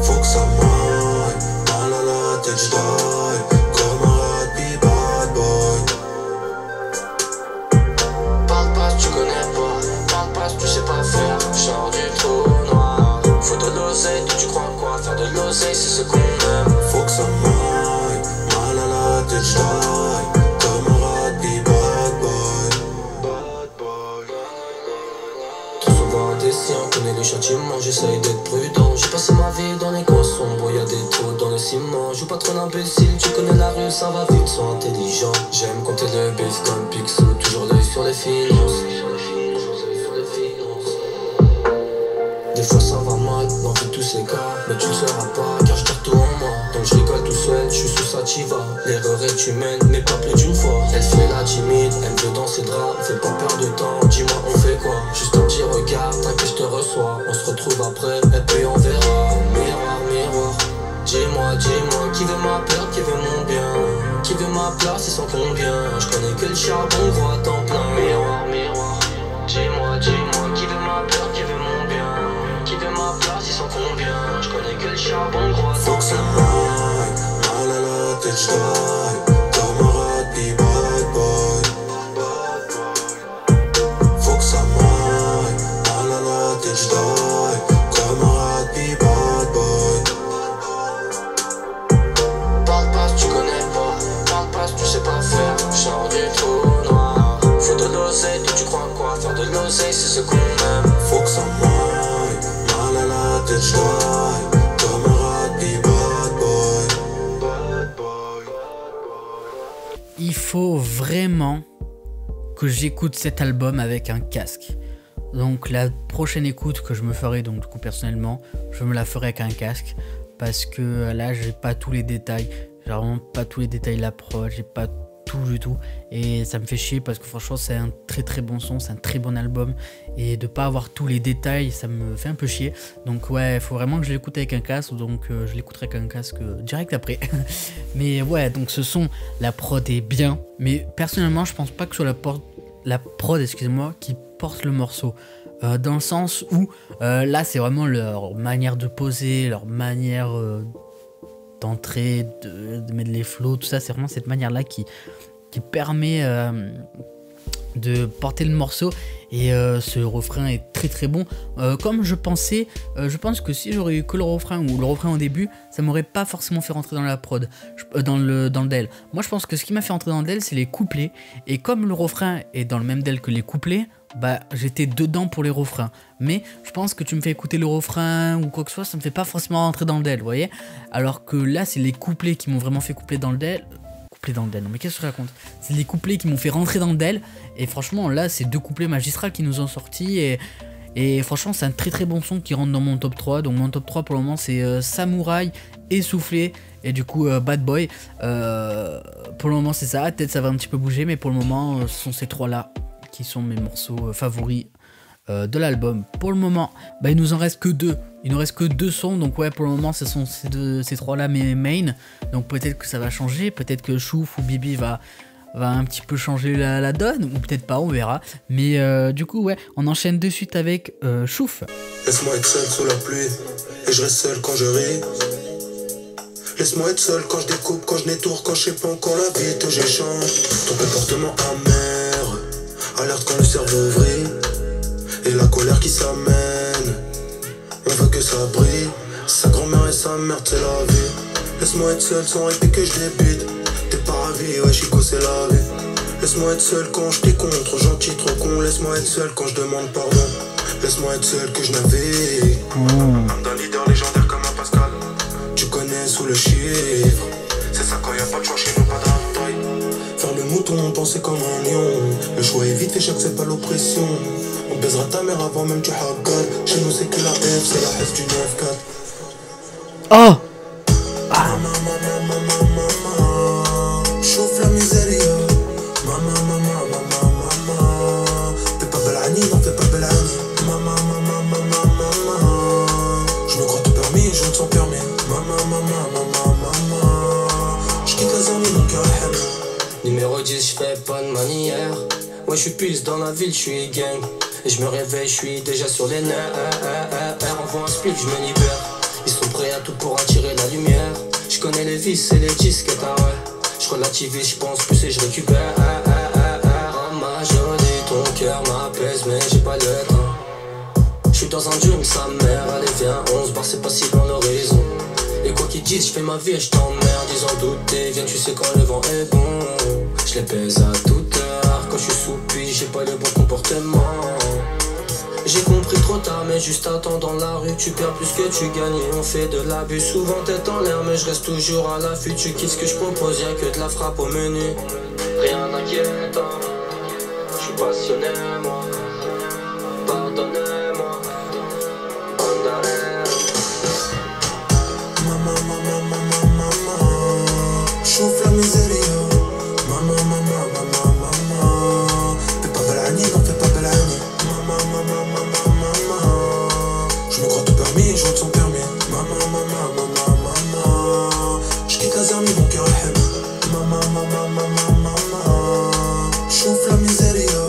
Faut que ça maille. Mal à la tête, j'taille. Comme un rat, puis bad boy. Parle pas si tu connais pas, parle pas si tu sais pas faire. Sors du trou noir. Faut de l'oseille, toi tu crois quoi? Faire de l'oseille c'est ce qu'on aime. Faut que ça maille. Mal à la tête, j'taille. souvent indécis, on connaît les châtiments, j'essaye d'être prudent. J'ai passé ma vie dans les coins sombres, y'a des trous dans le ciment. Joue pas trop d'imbécile, tu connais la rue, ça va vite, sois intelligent. J'aime compter le bif comme Picsou, toujours l'œil sur les finances. Des fois ça va mal, dans tous ces cas, mais tu le sauras pas car je garde tout en moi. Donc je rigole tout seul, je suis sous sativa. L'erreur est humaine, mais pas plus d'une fois. Elle fait la timide, elle veut dans ses draps. Fais pas perdre de temps, dis-moi on fait quoi. Juste un petit regard, t'inquiète je te reçois. On se retrouve après, et puis on verra. Miroir, miroir, dis-moi, dis-moi, qui veut ma peur, qui veut mon bien, qui veut ma place et sans combien. Je connais que le charbon gros à temps plein. Miroir, miroir, dis-moi, dis-moi, qui veut ma peur, qui veut mon bien, qui veut ma place, ils sont combien? Je connais que le charbon gros à temps plein. Mal à la tête j'taille, camarade be bad boy. Faut que ça m'aille, mal à la tête j'taille, camarade be bad boy. Parle pas si tu connais pas, parle pas si tu sais pas faire. Genre du trou noir, faut de l'oseille, toi tu crois quoi? Faire de l'oseille c'est ce qu'on aime. Faut que ça m'aille, mal à la tête j'taille, camarade be bad boy. Bad boy. Il faut vraiment que j'écoute cet album avec un casque. Donc la prochaine écoute que je me ferai, donc du coup personnellement, je me la ferai avec un casque. Parce que là j'ai pas tous les détails. J'ai vraiment pas tous les détails de la prod, j'ai pas tout du tout. Et ça me fait chier parce que franchement c'est un très très bon son, c'est un très bon album. Et de pas avoir tous les détails, ça me fait un peu chier. Donc ouais, il faut vraiment que je l'écoute avec un casque. Donc je l'écouterai avec un casque direct après. Mais ouais, donc ce son, la prod est bien. Mais personnellement je pense pas que ce soit la prod, excusez-moi, qui porte le morceau. Dans le sens où là c'est vraiment leur manière de poser, leur manière d'entrer, de mettre les flows, tout ça, c'est vraiment cette manière là qui permet de porter le morceau. Et ce refrain est très très bon. Comme je pensais, je pense que si j'aurais eu que le refrain ou le refrain au début, ça m'aurait pas forcément fait rentrer dans la prod, dans le DEL. Moi je pense que ce qui m'a fait rentrer dans le DEL c'est les couplets. Et comme le refrain est dans le même DEL que les couplets, bah j'étais dedans pour les refrains. Mais je pense que tu me fais écouter le refrain ou quoi que ce soit, ça me fait pas forcément rentrer dans le DEL, vous voyez. Alors que là c'est les couplets qui m'ont vraiment fait coupler dans le DEL. Non mais qu'est-ce que je raconte? C'est les couplets qui m'ont fait rentrer dans le DEL. Et franchement là c'est deux couplets magistrales qui nous ont sortis. Et franchement c'est un très très bon son qui rentre dans mon top 3. Donc mon top 3 pour le moment c'est Samouraï, Essoufflé et du coup Bad Boy. Pour le moment c'est ça, peut-être ça va un petit peu bouger. Mais pour le moment ce sont ces trois là qui sont mes morceaux favoris de l'album. Pour le moment bah, il nous en reste que deux. Il nous reste que deux sons, donc ouais pour le moment ce sont ces trois là mes main. Donc peut-être que ça va changer, peut-être que Chouf ou Bibi va un petit peu changer la donne, ou peut-être pas, on verra. Mais du coup ouais, on enchaîne de suite avec Chouf. Laisse-moi être seul sous la pluie, et je reste seul quand je ris. Laisse-moi être seul quand je découpe, quand je n'étourre, quand je sais pas quand la vie te j'échange. Ton comportement amer, alerte quand le cerveau vrille, et la colère qui s'amène. On veut que ça brille, sa grand-mère et sa mère, c'est la vie. Laisse-moi être seul sans répit que je débite. T'es pas ravi, ouais Chico c'est la vie. Laisse-moi être seul quand je t'ai contre, trop gentil, trop con. Laisse-moi être seul quand je demande pardon. Laisse-moi être seul que je navigue. Âme d'un leader légendaire comme un Pascal. Tu connais sous le chiffre. C'est ça quand y'a pas de choix chez nous, pas de taille. Faire le mouton, penser comme un lion. Le choix est vite fait, j'accepte pas l'oppression. On baisera ta mère avant même tu hagar. Chez nous c'est que la F, c'est la F du 9-4. Oh Chauffe la miséria. Mama, mama, mama, mama. Fais pas belle Annie, non fais pas belle Annie. Mama, mama, mama, mama. Je me crois tout permis, je ne sens permis. Mama, mama, mama, mama. Je quitte la zone, mon cœur est happy. Numéro 10, je fais pas de manière. Ouais, je suis plus dans la ville, je suis gang. Et je me réveille, je suis déjà sur les nerfs. Envoie un split, je me libère. Ils sont prêts à tout pour attirer la lumière. Je connais les vis et les disques, ah ouais. Je relativise, je pense plus et je récupère. Oh ma jolie, ton cœur m'apaise, mais j'ai pas le temps. Je suis dans un dream, sa mère, allez viens, on se barre, c'est pas si loin l'horizon. Et quoi qu'ils disent, je fais ma vie et je t'emmerde. Ils en doutent, viens, tu sais quand le vent est bon. Je les pèse à toute heure, quand je suis sous puis j'ai pas le bon comportement. J'ai compris trop tard, mais juste attends dans la rue. Tu perds plus que tu gagnes et on fait de l'abus. Souvent tête en l'air, mais je reste toujours à l'affût. Tu kiffes ce que je propose, y'a que de la frappe au menu. Rien d'inquiétant, je suis passionné moi. Pardonnez-moi. Maman, maman, maman, maman, chauffe la miséria. Maman, maman, maman, maman, fais pas balani, non fais pas balani. Maman, maman, maman, maman, je me crois tout permis, je rentre sans permis. Maman, maman, maman, maman, je quitte la zermie, mon cœur est hème. Maman, maman, maman, maman, chauffe la miséria.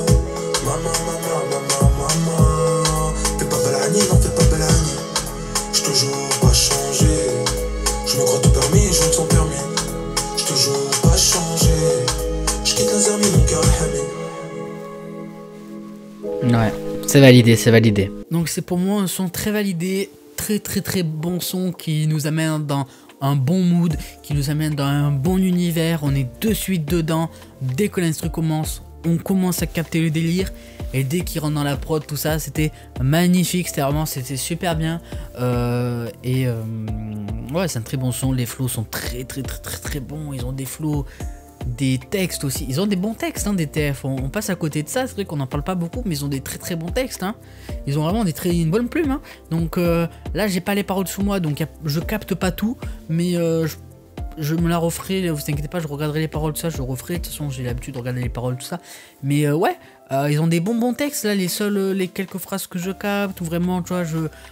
Maman, maman, maman, maman, fais pas balani, non fais pas balani. J'suis toujours pas changé. Je me crois tout permis, je rentre sans permis. J'suis toujours pas changé. J'quitte la zermie, mon cœur est hamé. Ouais, c'est validé, c'est validé. Donc c'est pour moi un son très validé, très bon son qui nous amène dans un bon mood, qui nous amène dans un bon univers. On est de suite dedans. Dès que l'instru commence, on commence à capter le délire. Et dès qu'il rentre dans la prod, tout ça, c'était magnifique. C'était super bien. Ouais, c'est un très bon son. Les flows sont très bons. Ils ont des flows, des textes aussi. Ils ont des bons textes, hein, des TF. On passe à côté de ça. C'est vrai qu'on n'en parle pas beaucoup, mais ils ont des très bons textes. Hein. Ils ont vraiment une bonne plume. Hein. Donc là, j'ai pas les paroles sous moi, donc je capte pas tout, mais je me la referai, vous inquiétez pas, je regarderai les paroles, tout ça, je referai. De toute façon, j'ai l'habitude de regarder les paroles, tout ça. Mais ouais, ils ont des bons textes, là, les quelques phrases que je capte, ou vraiment, tu vois,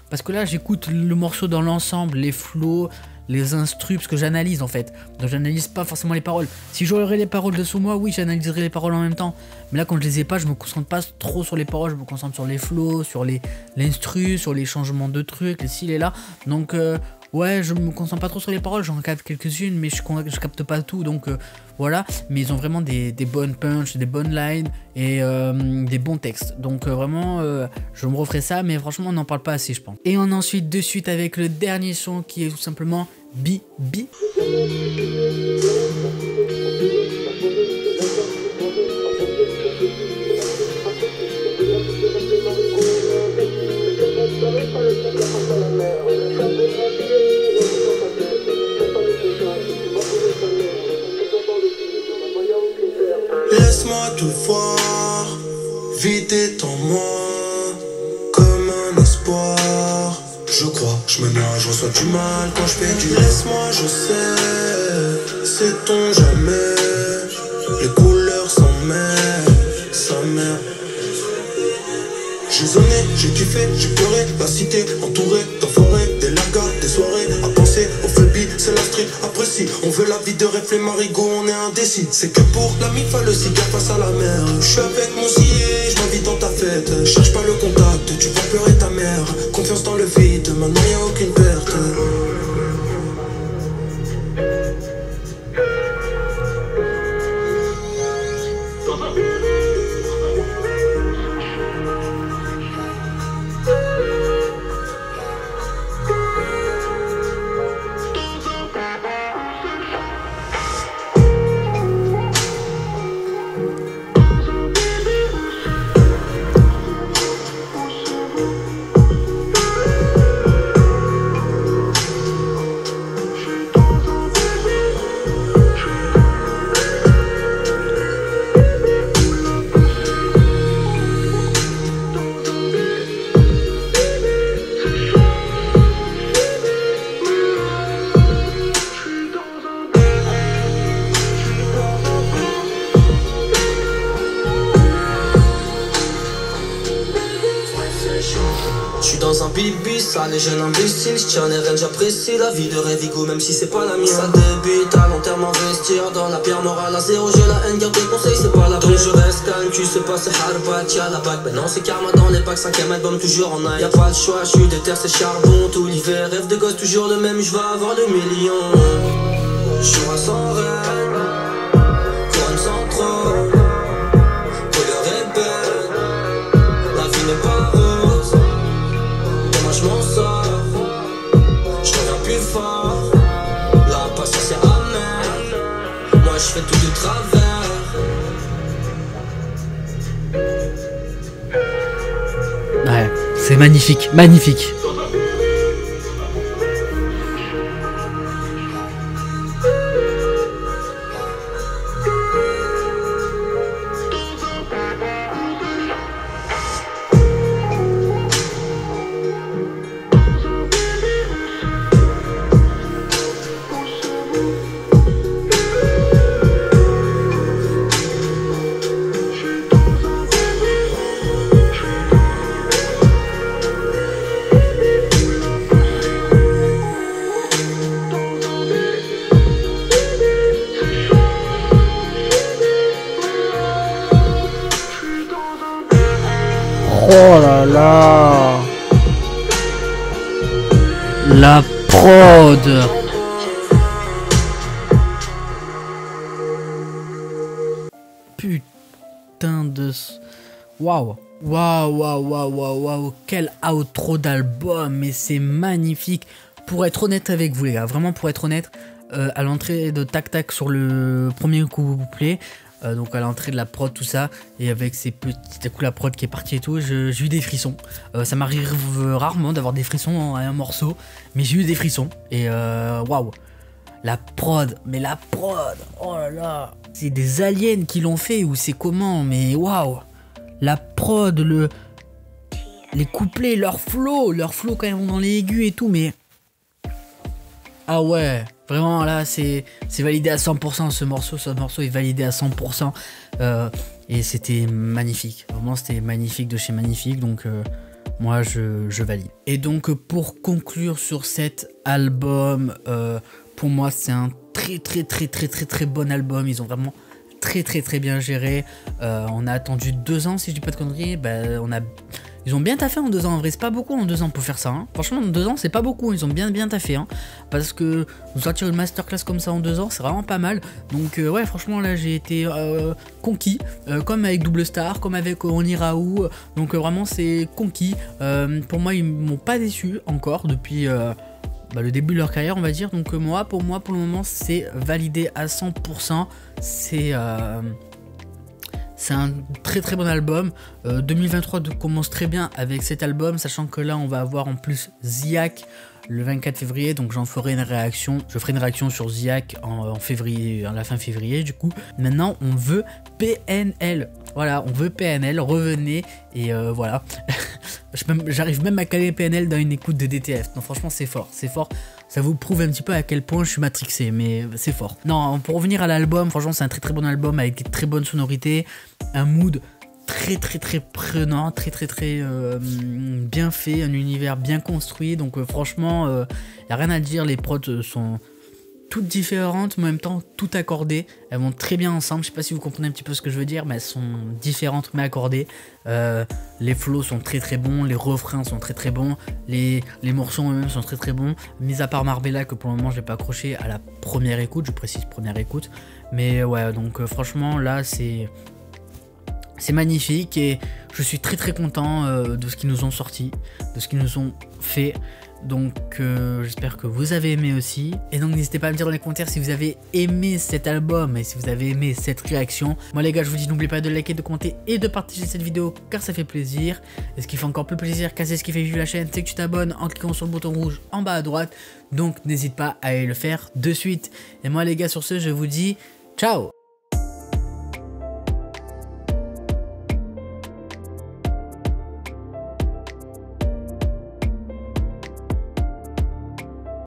parce que là, j'écoute le morceau dans l'ensemble, les flows, les instrus, parce que j'analyse en fait. Donc, j'analyse pas forcément les paroles. Si j'aurais les paroles dessous moi, oui, j'analyserais les paroles en même temps. Mais là, quand je les ai pas, je me concentre pas trop sur les paroles, je me concentre sur les flows, sur l'instru, sur les changements de trucs, les ci, les là. Donc, ouais, je me concentre pas trop sur les paroles, j'en capte quelques-unes, mais je capte pas tout, donc voilà. Mais ils ont vraiment des bonnes punches, des bonnes lines et des bons textes. Donc vraiment, je me referai ça, mais franchement, on n'en parle pas assez, je pense. Et on ensuite de suite avec le dernier son qui est tout simplement Bi. Laisse-moi te voir, vider en moi comme un espoir. Je crois, je me noie, je reçois du mal quand je fais du laisse-moi, je sais, sait-on jamais. Les couleurs s'en mêlent, sa mère. J'ai zoné, j'ai kiffé, j'ai pleuré, la cité entourée d'enfoirés, des largas, des soirées, à penser aux phobie, c'est la street, après si on veut la vie de rêve, les marigots, on est indécis. C'est que pour la mif, le cigare face à la mer. Je suis avec mon scié, je m'invite dans ta fête. Cherche pas le contact, tu vas pleurer ta mère. Confiance dans le vide, maintenant y'a aucune perte. Dans un bibi, ça les jeunes imbéciles, j'tiens les rênes, j'apprécie la vie de Révigo, même si c'est pas la mienne. Ça débute à long terme, investir dans la pierre morale à zéro, j'ai la haine, garde des conseils, c'est pas la peine. Donc je reste calme, tu sais pas, c'est harbat, y'a la bague, maintenant c'est karma dans les packs, 5ème album toujours en aïe. Y'a pas le choix, j'suis déter, c'est charbon, tout l'hiver, rêve de gosse, toujours le même, j'vais avoir le million. J'suis sans rêve, couronne sans trône, couleur est belle, la vie n'est pas rose. Je m'en sors, je reviens plus fort. La patience est amère, moi je fais tout de travers. Ouais. magnifique, magnifique. Oh là là. La prod. Putain de... Waouh. Waouh, waouh, waouh, waouh, waouh. Quel outro d'album. Mais c'est magnifique. Pour être honnête avec vous les gars, vraiment pour être honnête, à l'entrée de Tac Tac sur le premier couplet, donc à l'entrée de la prod, tout ça, et avec ces petits coups la prod qui est partie et tout, j'ai eu des frissons. Ça m'arrive rarement d'avoir des frissons à un morceau, mais j'ai eu des frissons. Et waouh, la prod, mais la prod, oh là là, c'est des aliens qui l'ont fait ou c'est comment, mais waouh, la prod, les couplets, leur flow quand ils vont dans les aigus et tout, mais ah ouais. Vraiment là c'est validé à 100%, ce morceau est validé à 100%, et c'était magnifique, vraiment c'était magnifique de chez magnifique, donc moi je valide. Et donc pour conclure sur cet album, pour moi c'est un très bon album, ils ont vraiment très bien géré. On a attendu 2 ans si je dis pas de conneries, ils ont bien taffé en 2 ans, en vrai c'est pas beaucoup en 2 ans pour faire ça, hein. Franchement en 2 ans c'est pas beaucoup, ils ont bien taffé, hein. Parce que nous sortir une masterclass comme ça en 2 ans c'est vraiment pas mal. Donc ouais franchement là j'ai été conquis, comme avec Double Star, comme avec On Ira Où, donc vraiment c'est conquis. Pour moi ils m'ont pas déçu encore depuis le début de leur carrière on va dire, donc pour le moment c'est validé à 100%, c'est un très bon album. 2023 commence très bien avec cet album, sachant que là on va avoir en plus Ziak le 24 février, donc j'en ferai une réaction. Je ferai une réaction sur Ziak en février, à la fin février du coup. Maintenant on veut PNL. Voilà, on veut PNL, revenez et voilà. J'arrive même à caler PNL dans une écoute de DTF. Non franchement c'est fort, c'est fort. Ça vous prouve un petit peu à quel point je suis matrixé, mais c'est fort. Non, pour revenir à l'album, franchement c'est un très bon album avec des très bonnes sonorités, un mood très prenant, très bien fait, un univers bien construit, donc franchement y a rien à dire, les prods sont toutes différentes mais en même temps toutes accordées, elles vont très bien ensemble. Je sais pas si vous comprenez un petit peu ce que je veux dire, mais elles sont différentes mais accordées. Les flows sont très bons, les refrains sont très bons, les morceaux eux-mêmes sont très bons, mis à part Marbella que pour le moment je l'ai pas accroché à la première écoute, je précise première écoute, mais ouais donc franchement là c'est magnifique et je suis très content de ce qu'ils nous ont sorti, de ce qu'ils nous ont fait. Donc j'espère que vous avez aimé aussi. Et donc n'hésitez pas à me dire dans les commentaires si vous avez aimé cet album et si vous avez aimé cette réaction. Moi les gars je vous dis n'oubliez pas de liker, de commenter et de partager cette vidéo car ça fait plaisir. Et ce qui fait encore plus plaisir car c'est ce qui fait vivre la chaîne, c'est que tu t'abonnes en cliquant sur le bouton rouge en bas à droite. Donc n'hésite pas à aller le faire de suite. Et moi les gars sur ce je vous dis ciao.